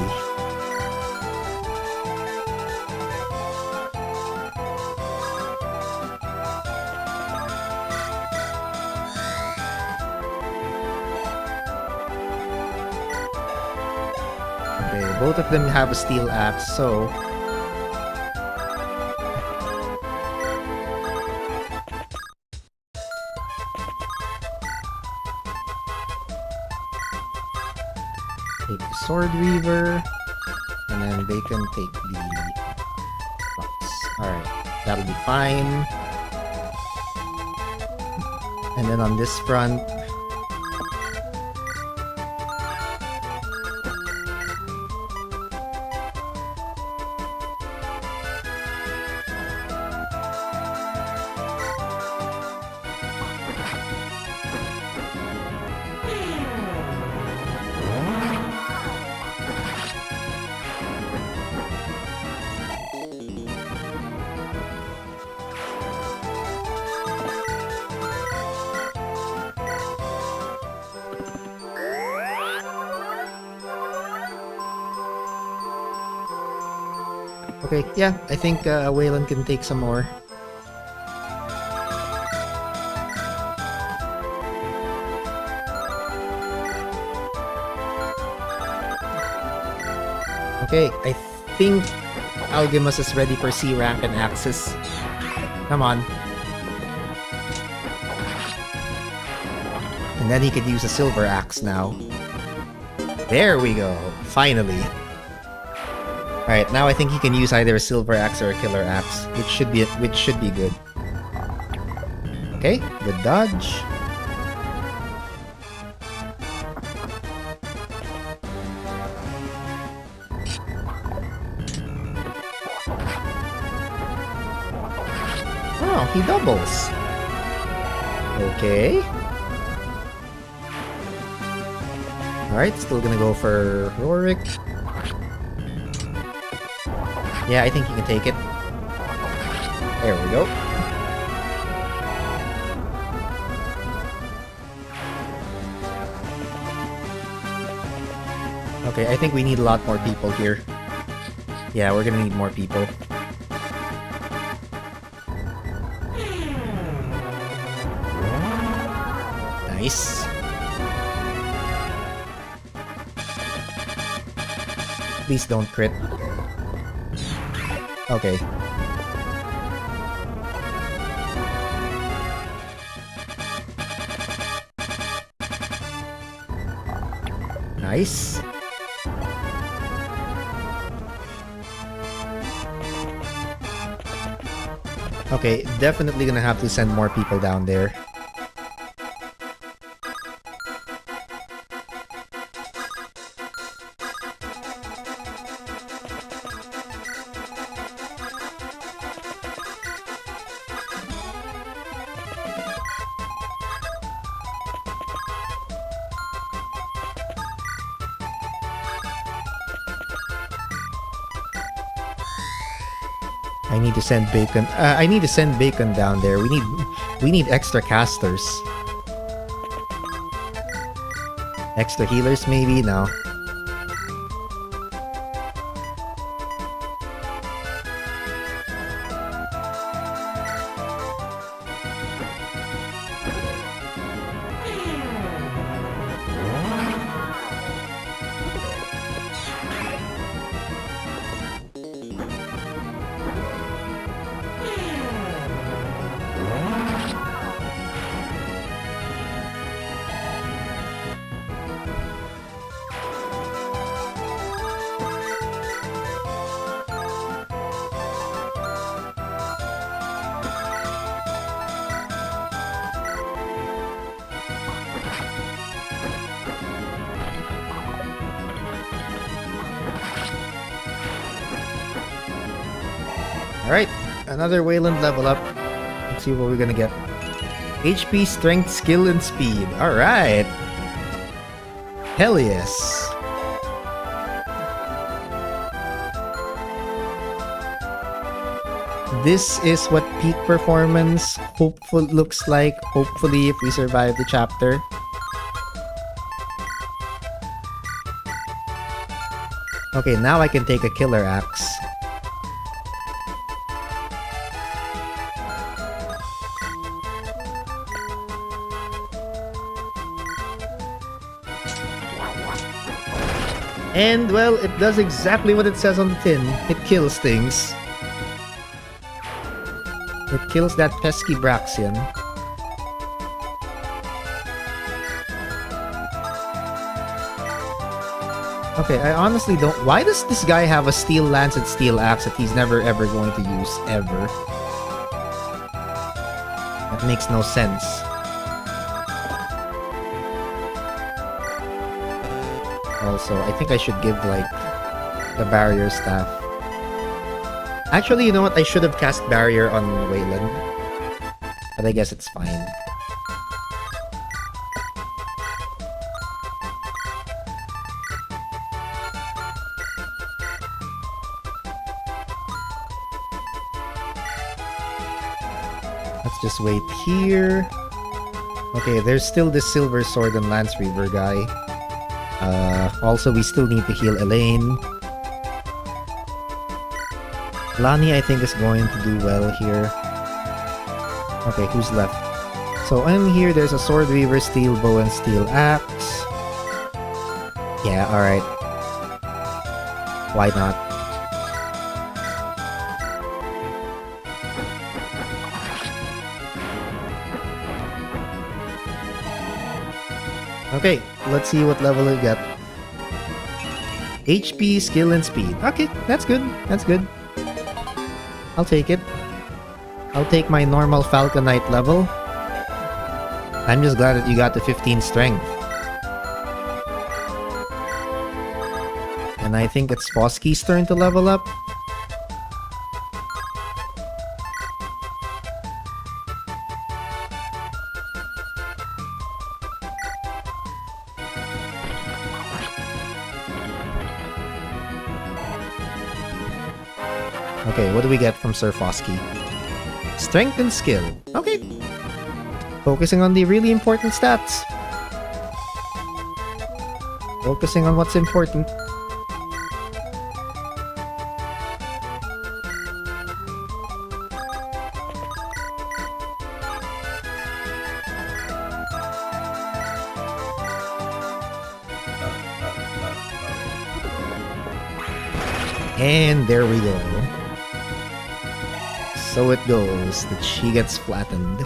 Okay, both of them have a steel axe, so... take the Sword Weaver, and then they can take the box. Alright, that'll be fine. And then on this front, okay, yeah, I think Waylon can take some more. Okay, I think Algemus is ready for C rank and Axis. Come on. And then he could use a silver axe now. There we go, finally. Alright, now I think he can use either a silver axe or a killer axe, which should be good. Okay, good dodge. Oh, he doubles. Okay. Alright, still gonna go for Rorik. Yeah, I think you can take it. There we go. Okay, I think we need a lot more people here. Yeah, we're gonna need more people. Nice. Please don't crit. Okay. Nice. Okay, definitely gonna have to send more people down there. I need to send Bacon. I need to send Bacon down there. We need extra casters. Extra healers maybe? No. Alright, another Wayland level up. Let's see what we're gonna get. HP, strength, skill, and speed. Alright. Hell yes. This is what peak performance hopeful looks like, hopefully, if we survive the chapter. Okay, now I can take a killer axe. And, well, it does exactly what it says on the tin. It kills things. It kills that pesky Braxian. Okay, I honestly don't... Why does this guy have a steel lance and steel axe that he's never ever going to use, ever? That makes no sense. Also, I think I should give, like, the barrier staff. Actually, you know what? I should have cast barrier on Wayland. But I guess it's fine. Let's just wait here. Okay, there's still this Silver Sword and Lance Reaver guy. Also, we still need to heal Elaine. Lani, I think, is going to do well here. Okay, who's left? So, in here, there's a Sword Weaver, Steel Bow, and Steel Axe. Yeah, alright. Why not? Okay, let's see what level we get. HP, skill, and speed. Okay, that's good. That's good. I'll take it. I'll take my normal Falconite level. I'm just glad that you got the 15 strength. And I think it's Foski's turn to level up. Okay, what do we get from Sir Foskey? Strength and skill. Okay. Focusing on the really important stats. Focusing on what's important. And there we go. So it goes that she gets flattened.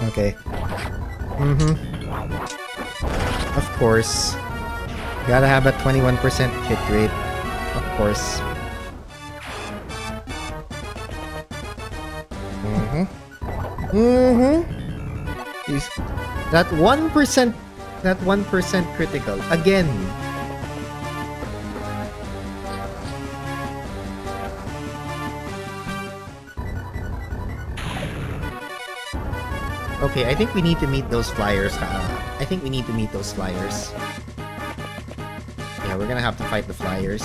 Okay. Of course. Gotta have a 21% hit rate. Of course. Mm-hmm. That 1%, that 1% critical. Again. Okay, I think we need to meet those flyers. I think we need to meet those flyers. Yeah, we're gonna have to fight the flyers.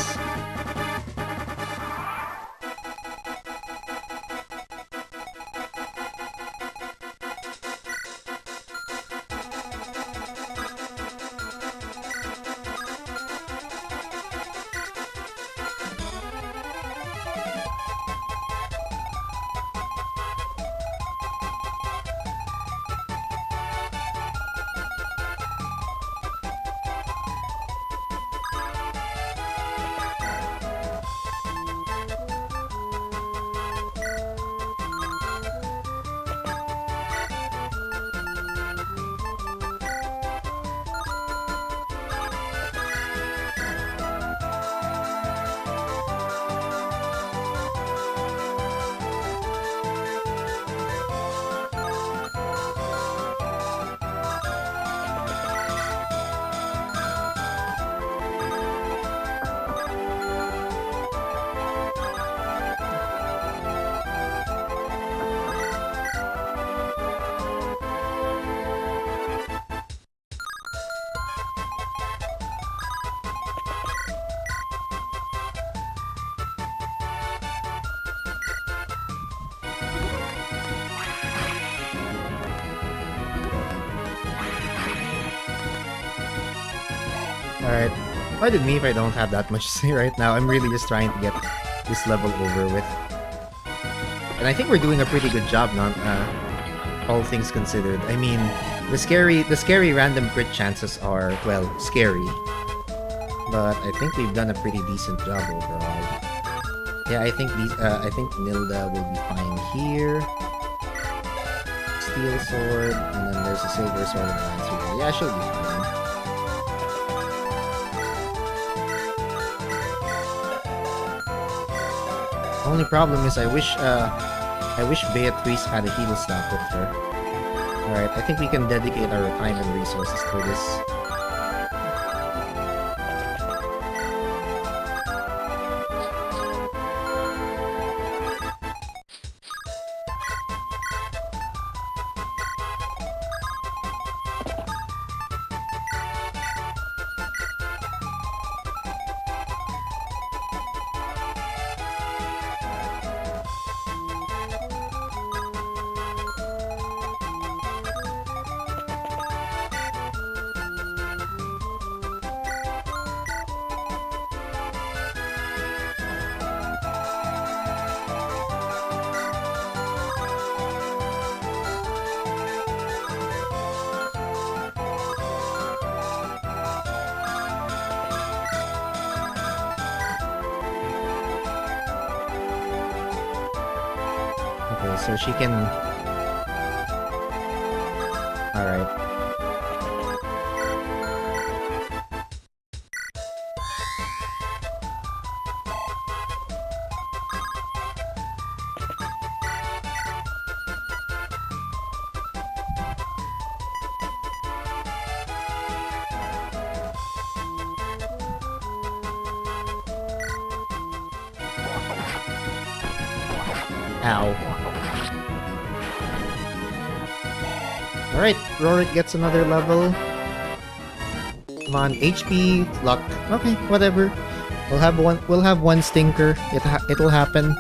Alright. Pardon me if I don't have that much to say right now. I'm really just trying to get this level over with. And I think we're doing a pretty good job, all things considered. I mean, the scary random crit chances are, well, scary. But I think we've done a pretty decent job overall. Yeah, I think Nilda will be fine here. Steel sword, and then there's a silver sword and lancer. Yeah, she'll be fine. Only problem is I wish Beatrice had a heal staff with her. Alright, I think we can dedicate our time and resources to this. So she can... Alright. Ow. Alright, Rorik gets another level. Come on, HP, luck. Okay, whatever. We'll have one stinker. It'll happen.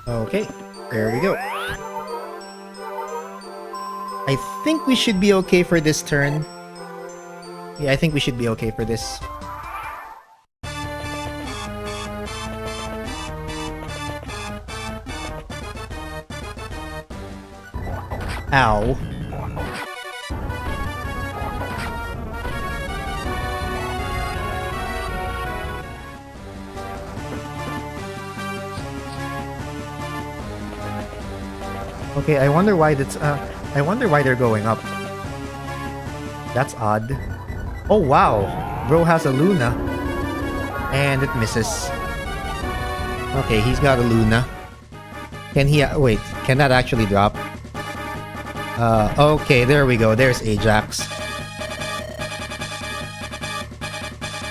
Okay, there we go. I think we should be okay for this turn. Yeah, I think we should be okay for this. Ow. Okay, I wonder why that's I wonder why they're going up. That's odd. Oh wow, bro has a Luna. And it misses. Okay, he's got a Luna. Can he wait, can that actually drop? Okay, there we go. There's Ajax.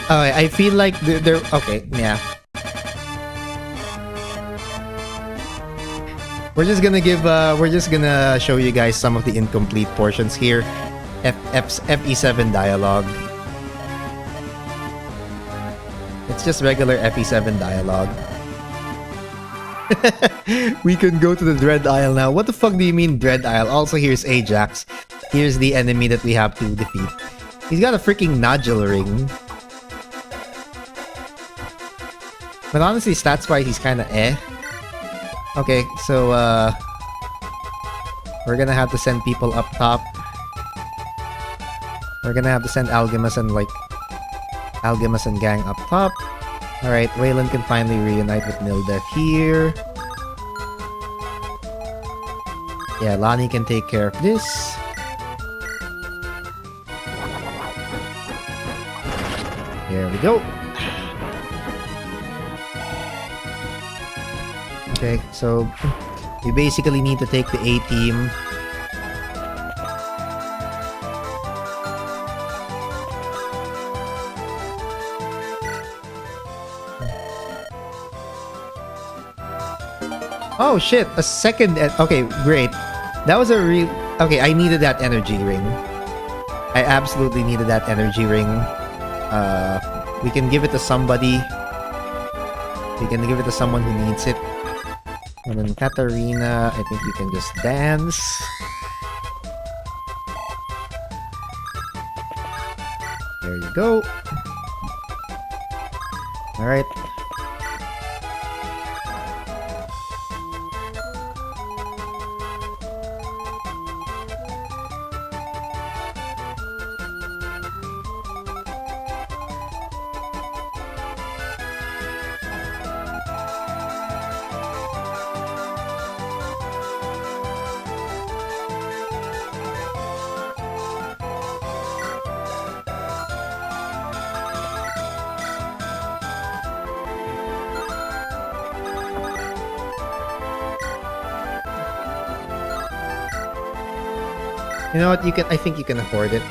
I feel like they're okay, yeah. We're just gonna show you guys some of the incomplete portions here. FE7 dialogue. It's just regular FE7 dialogue. We can go to the Dread Isle now. What the fuck do you mean Dread Isle? Also, here's Ajax. Here's the enemy that we have to defeat. He's got a freaking nodule ring. But honestly, stats-wise, he's kinda eh. Okay, so, we're gonna have to send people up top. We're gonna have to send Algemas and gang up top. Alright, Waylon can finally reunite with Nildeath here. Yeah, Lonnie can take care of this. There we go. Okay, so we basically need to take the A team. Oh shit, a second okay, great. That was a real okay, I needed that energy ring. I absolutely needed that energy ring. We can give it to somebody. We can give it to someone who needs it. And then Katarina, I think you can just dance. There you go. Alright. You know what? I think you can afford it.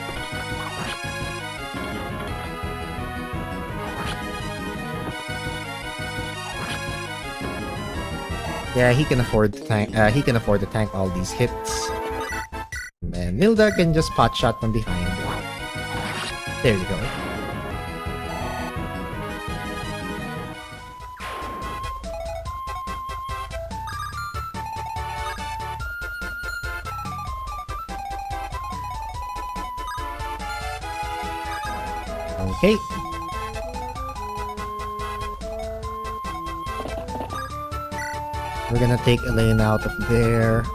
Yeah, he can afford to tank. He can afford to tank all these hits. And then Nilda can just pot shot from behind. There you go. Okay. We're gonna take Elaine out of there.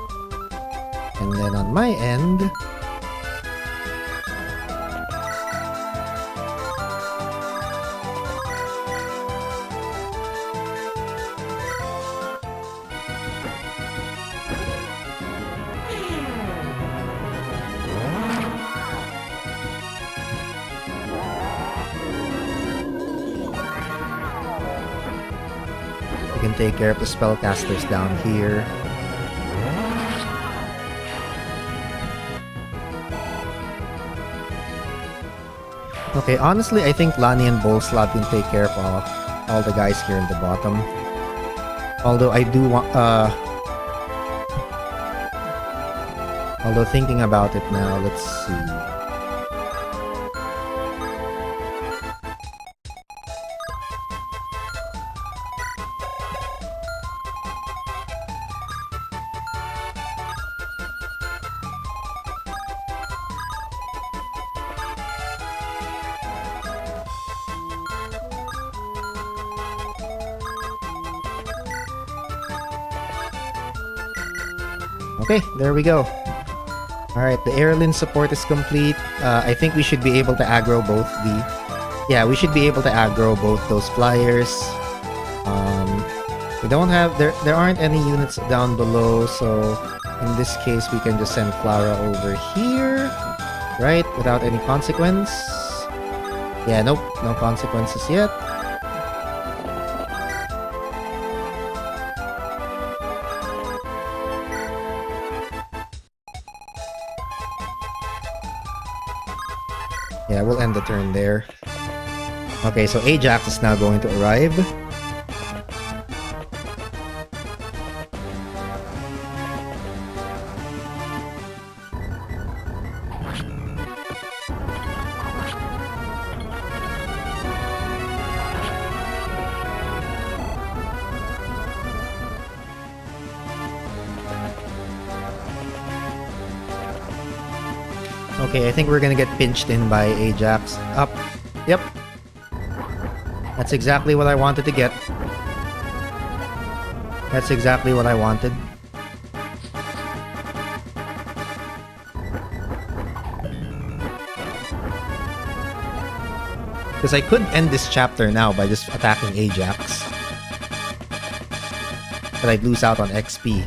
And then on my end... take care of the spellcasters down here. Okay, honestly, I think Lani and Bolslab can take care of all the guys here in the bottom. Although I do want, although thinking about it now, let's see. Okay, there we go. Alright, the Airlin support is complete. I think we should be able to aggro both the... Yeah, we should be able to aggro both those flyers. We don't have... There aren't any units down below, so in this case we can just send Clara over here. Right? Without any consequence. Yeah, nope. No consequences yet. Yeah, we'll end the turn there. Okay, so Ajax is now going to arrive. Okay, I think we're gonna get pinched in by Ajax. Up. Yep. That's exactly what I wanted to get. That's exactly what I wanted. Because I could end this chapter now by just attacking Ajax. But I'd lose out on XP.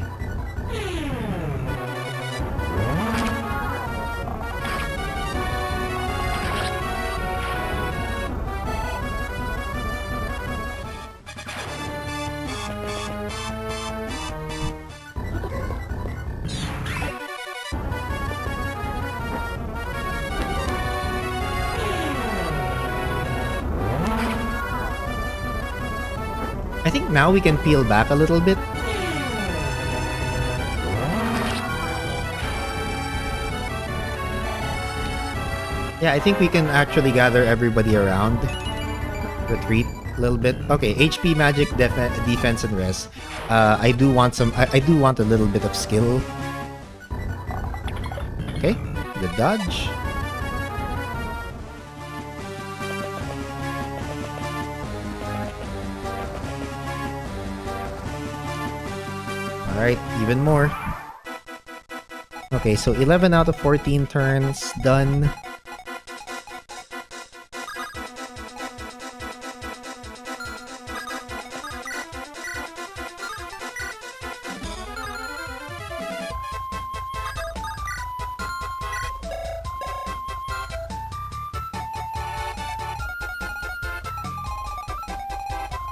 I think now we can peel back a little bit. Yeah, I think we can actually gather everybody around. Retreat a little bit. Okay, HP, magic, defense, and res. I do want some. I do want a little bit of skill. Okay, good dodge. Alright, even more. Okay, so 11 out of 14 turns done.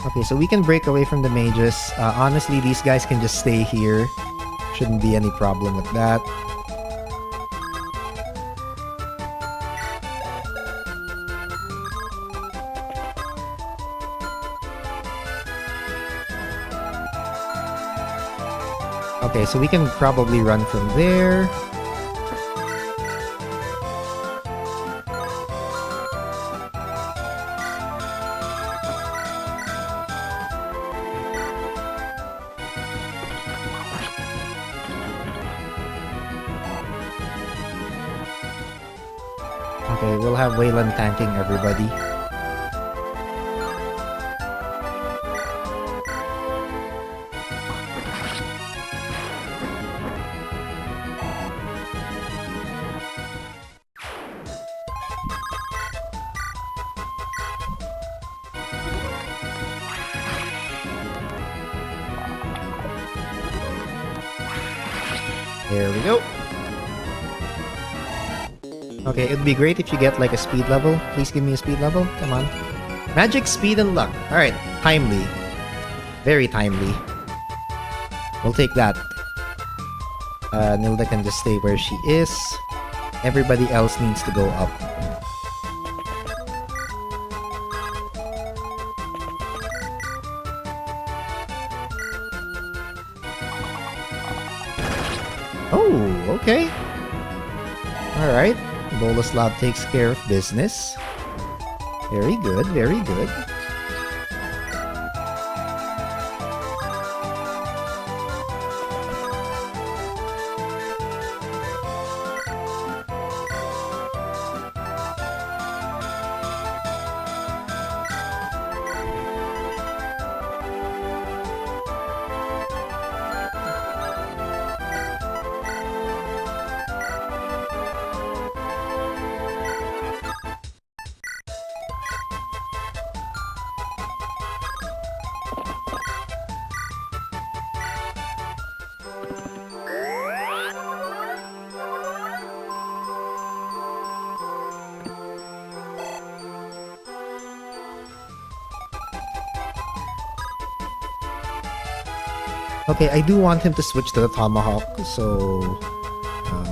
Okay, so we can break away from the mages. Honestly, these guys can just stay here. Shouldn't be any problem with that. Okay, so we can probably run from there. Okay, we'll have Wayland tanking everybody. There we go. Okay, it'd be great if you get like a speed level. Please give me a speed level. Come on. Magic, speed, and luck. Alright, timely. Very timely. We'll take that. Nilda can just stay where she is. Everybody else needs to go up. Oh, okay. Alright. Boleslav takes care of business. Very good, very good. Okay, I do want him to switch to the tomahawk, so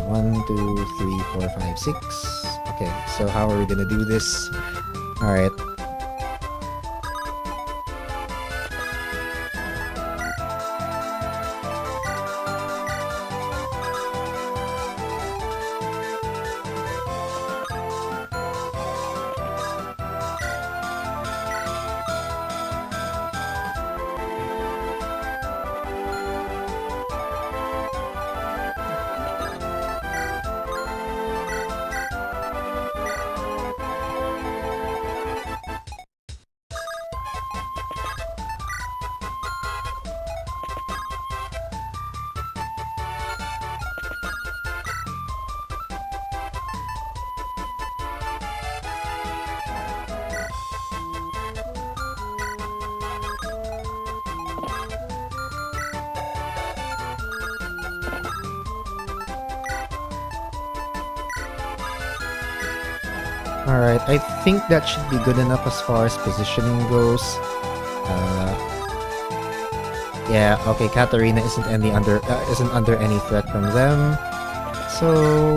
1, 2, 3, 4, 5, 6. Okay, so how are we gonna do this? Alright. Alright, I think that should be good enough as far as positioning goes. Yeah, okay, Katarina isn't under any threat from them. So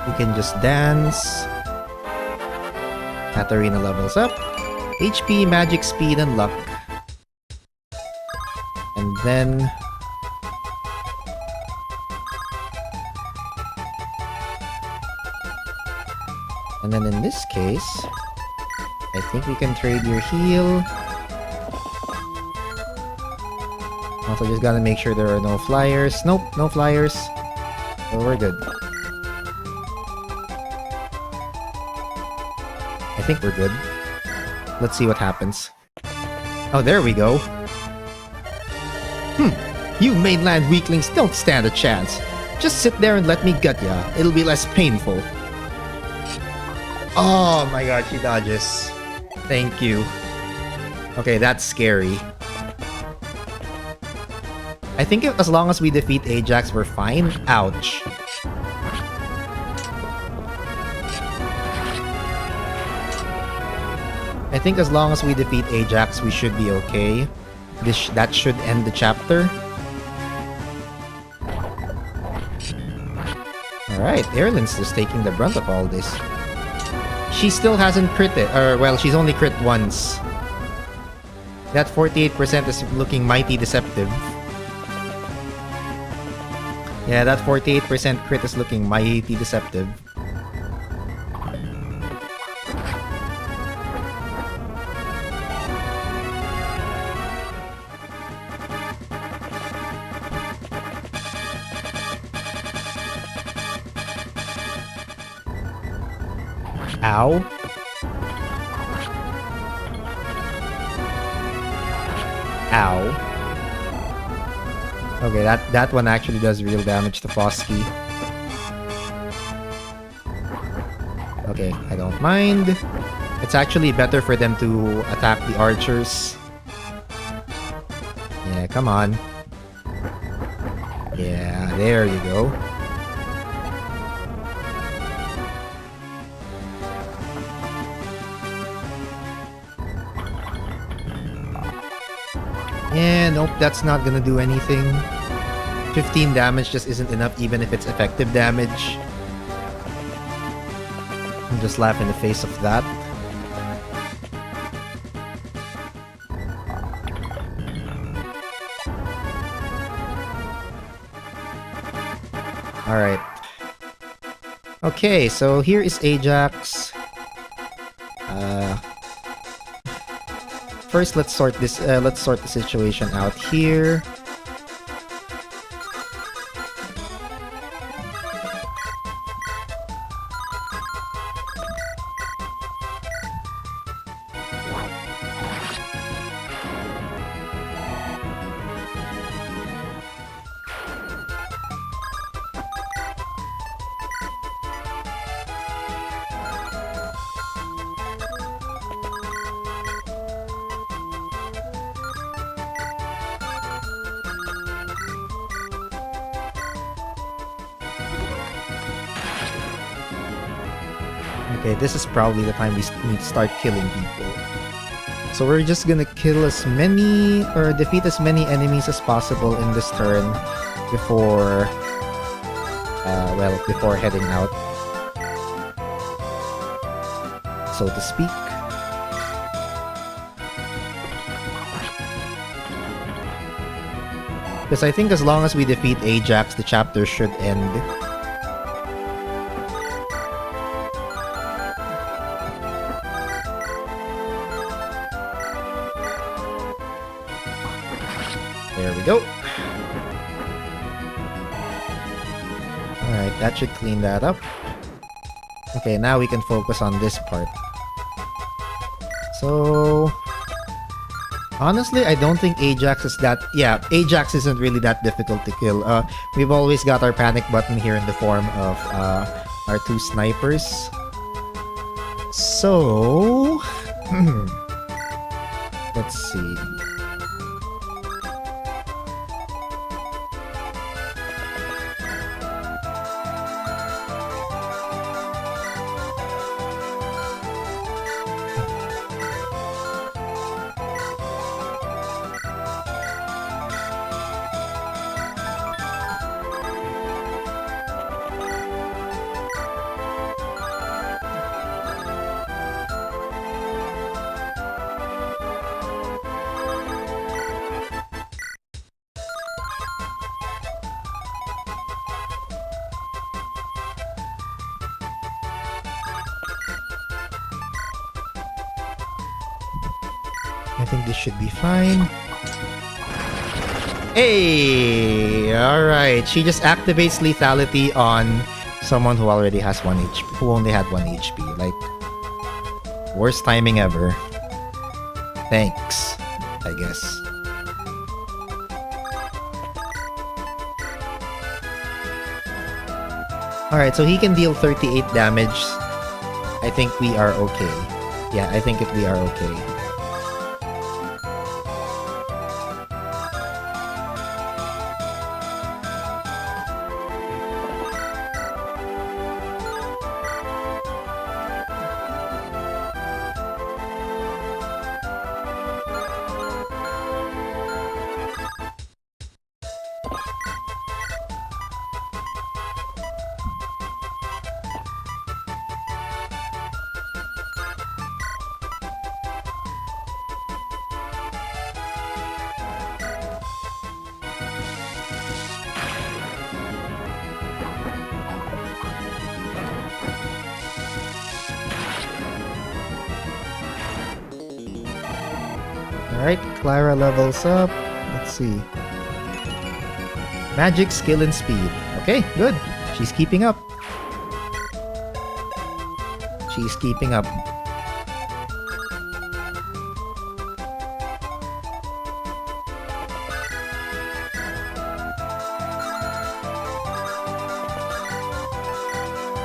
we can just dance. Katarina levels up. HP, magic, speed, and luck. And then in this case, I think we can trade your heal. Also, just gotta make sure there are no flyers. Nope, no flyers. So we're good. I think we're good. Let's see what happens. Oh, there we go. You mainland weaklings don't stand a chance. Just sit there and let me gut ya. It'll be less painful. Oh my god, she dodges. Thank you. Okay, that's scary. I think as long as we defeat Ajax, we're fine. Ouch. I think as long as we defeat Ajax, we should be okay. That should end the chapter. Alright, Erlin's just taking the brunt of all this. She still hasn't crit it, or well, she's only crit once. That 48% is looking mighty deceptive. Yeah, that 48% crit is looking mighty deceptive. Ow. Ow. Okay, that one actually does real damage to Fosky. Okay, I don't mind. It's actually better for them to attack the archers. Yeah, come on. Yeah, there you go. Yeah, nope, that's not gonna do anything. 15 damage just isn't enough even if it's effective damage. I'm just laugh in the face of that. Alright. Okay, so here is Ajax. First, let's sort this. Let's sort the situation out here. Okay, this is probably the time we need to start killing people. So we're just gonna kill as many or defeat as many enemies as possible in this turn before before heading out, so to speak. Because I think as long as we defeat Ajax, the chapter should end. There we go. Alright, that should clean that up. Okay, now we can focus on this part. So... honestly, I don't think Ajax is that... yeah, Ajax isn't really that difficult to kill. We've always got our panic button here in the form of our 2 snipers. So... let's see... I think this should be fine. Hey! Alright, she just activates lethality on someone who already has 1 HP, who only had 1 HP. Like, worst timing ever. Thanks, I guess. Alright, so he can deal 38 damage. I think we are okay. Yeah, I think we are okay. Alright, Clara levels up. Let's see. Magic, skill, and speed. Okay, good. She's keeping up. She's keeping up.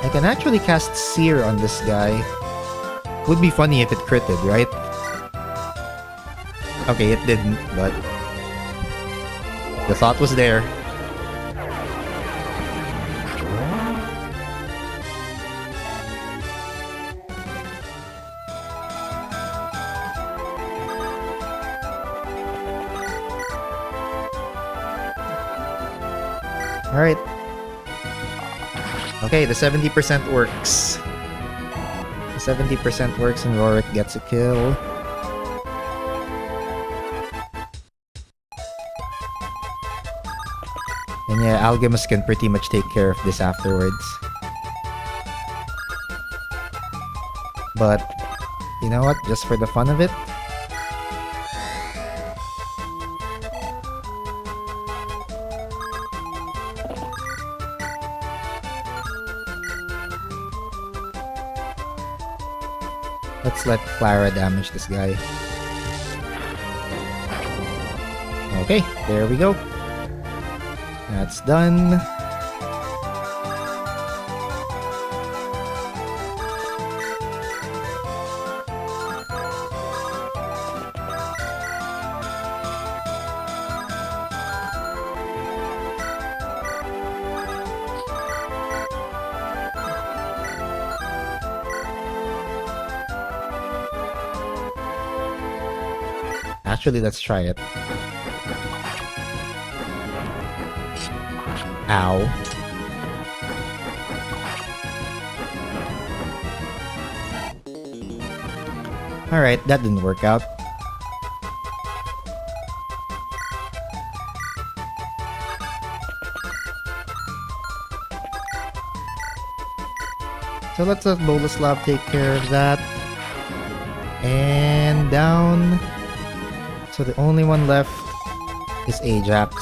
I can actually cast Seer on this guy. Would be funny if it critted, right? Okay, it didn't, but the thought was there. Alright. Okay, the 70% works. The 70% works and Rorik gets a kill. And yeah, Algemus can pretty much take care of this afterwards. But, you know what? Just for the fun of it, let's let Clara damage this guy. Okay, there we go. That's done. Actually, let's try it. Ow. Alright, that didn't work out. So let's let Boleslav take care of that. And down. So the only one left is Ajax.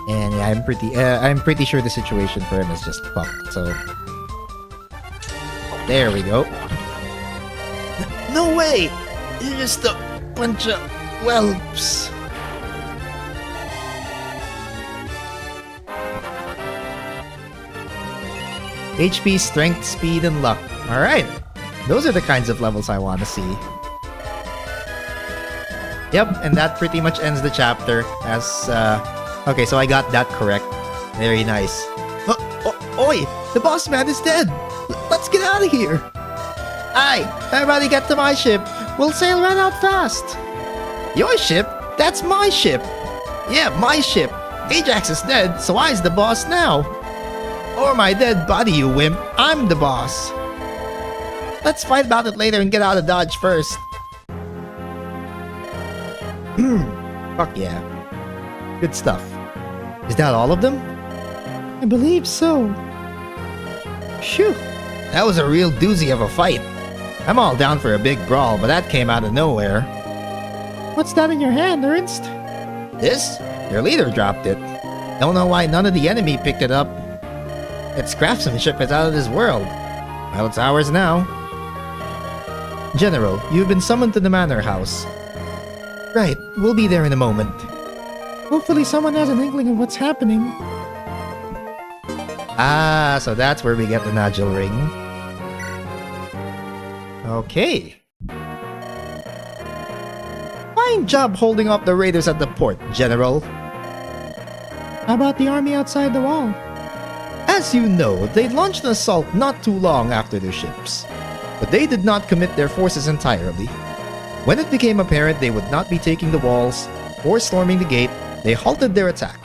And yeah, I'm pretty sure the situation for him is just fucked. So there we go. No way! You're just a bunch of whelps. HP, strength, speed, and luck. Alright. Those are the kinds of levels I want to see. Yep, and that pretty much ends the chapter as, okay, so I got that correct. Very nice. Oi! The boss man is dead! Let's get out of here! Aye! Everybody get to my ship! We'll sail right out fast! Your ship? That's my ship! Yeah, my ship! Ajax is dead, so I's the boss now! Or my dead body, you wimp! I'm the boss! Let's fight about it later and get out of Dodge first. Fuck yeah. Good stuff. Is that all of them? I believe so. Phew. That was a real doozy of a fight. I'm all down for a big brawl, but that came out of nowhere. What's that in your hand, Ernst? This? Your leader dropped it. Don't know why none of the enemy picked it up. Its craftsmanship is out of this world. Well, it's ours now. General, you've been summoned to the manor house. Right, we'll be there in a moment. Hopefully someone has an inkling of what's happening. Ah, so that's where we get the Nagel ring. Okay. Fine job holding off the raiders at the port, General. How about the army outside the wall? As you know, they launched an assault not too long after their ships. But they did not commit their forces entirely. When it became apparent they would not be taking the walls or storming the gate, they halted their attack.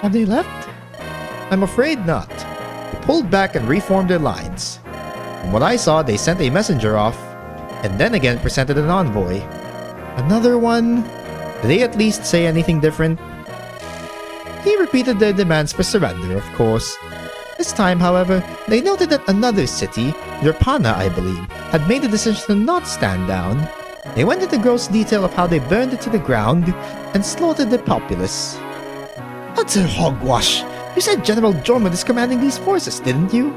Have they left? I'm afraid not. They pulled back and reformed their lines. From what I saw, they sent a messenger off, and then again presented an envoy. Another one? Did they at least say anything different? He repeated their demands for surrender, of course. This time, however, they noted that another city, Vervinnia, I believe, had made the decision to not stand down. They went into gross detail of how they burned it to the ground and slaughtered the populace. That's a hogwash! You said General Jormund is commanding these forces, didn't you?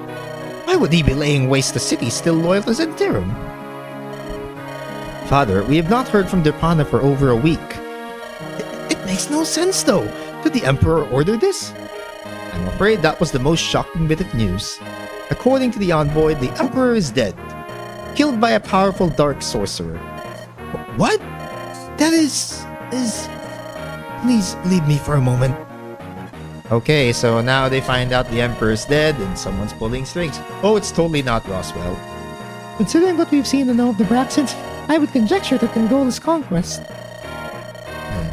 Why would he be laying waste to cities still loyal as interim? Father, we have not heard from Vervinnia for over a week. It makes no sense, though. Did the Emperor order this? I'm afraid that was the most shocking bit of news. According to the envoy, the Emperor is dead, killed by a powerful dark sorcerer. What? That is... Please leave me for a moment. Okay, so now they find out the Emperor's dead and someone's pulling strings. Oh, it's totally not Roswell. Considering what we've seen and know of the Braxians, I would conjecture that their goal is conquest.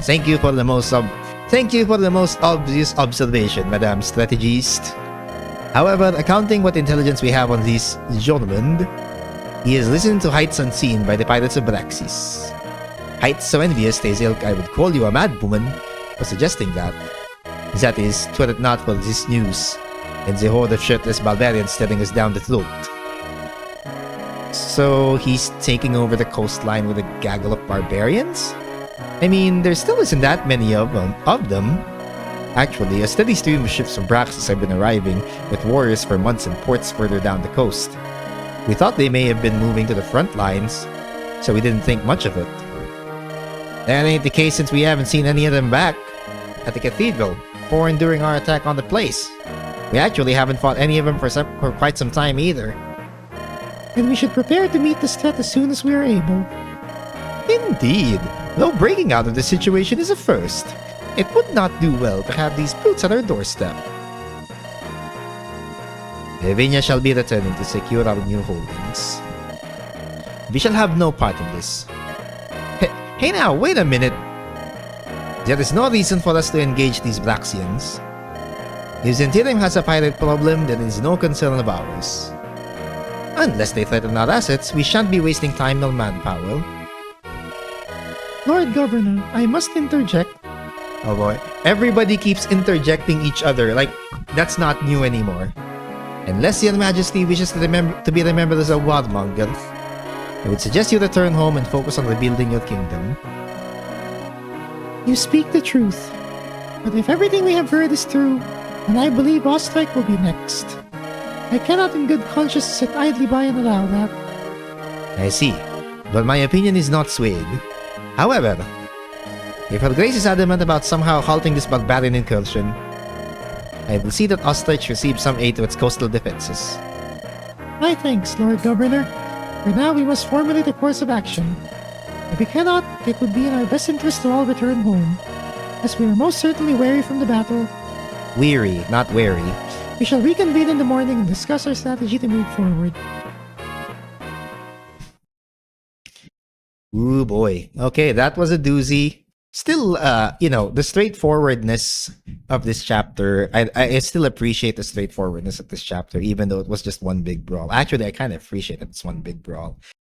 Thank you for the most obvious observation, Madame Strategist. However, accounting what intelligence we have on this Jormund, he has listened to heights unseen by the pirates of Braxis. Heights so envious, Tazilk, I would call you a mad woman for suggesting that. That is, were it not for this news, and the horde of shirtless barbarians staring us down the throat. So he's taking over the coastline with a gaggle of barbarians? I mean, there still isn't that many of them. Actually, a steady stream of ships from Braxis have been arriving with warriors for months in ports further down the coast. We thought they may have been moving to the front lines, so we didn't think much of it. That ain't the case since we haven't seen any of them back at the cathedral, or during our attack on the place. We actually haven't fought any of them for quite some time either. And we should prepare to meet this threat as soon as we are able. Indeed, though breaking out of the situation is a first. It would not do well to have these brutes at our doorstep. Bervinnia shall be returning to secure our new holdings. We shall have no part in this. Hey now, wait a minute. There is no reason for us to engage these Braxians. If Zentirum has a pirate problem, then it is no concern of ours. Unless they threaten our assets, we shan't be wasting time nor manpower. Lord Governor, I must interject. Oh boy. Everybody keeps interjecting each other, like, that's not new anymore. Unless your majesty wishes to be remembered as a warmonger, I would suggest you return home and focus on rebuilding your kingdom. You speak the truth. But if everything we have heard is true, then I believe Ostrike will be next. I cannot in good conscience sit idly by and allow that. I see, but my opinion is not swayed. However, if Her Grace is adamant about somehow halting this barbarian incursion, I will see that Ostrich receives some aid to its coastal defenses. My thanks, Lord Governor. For now, we must formulate a course of action. If we cannot, it would be in our best interest to all return home, as we are most certainly weary from the battle. Weary, not wary. We shall reconvene in the morning and discuss our strategy to move forward. Ooh boy. Okay, that was a doozy. Still, the straightforwardness of this chapter, I still appreciate the straightforwardness of this chapter, even though it was just one big brawl. Actually, I kind of appreciate it. It's one big brawl.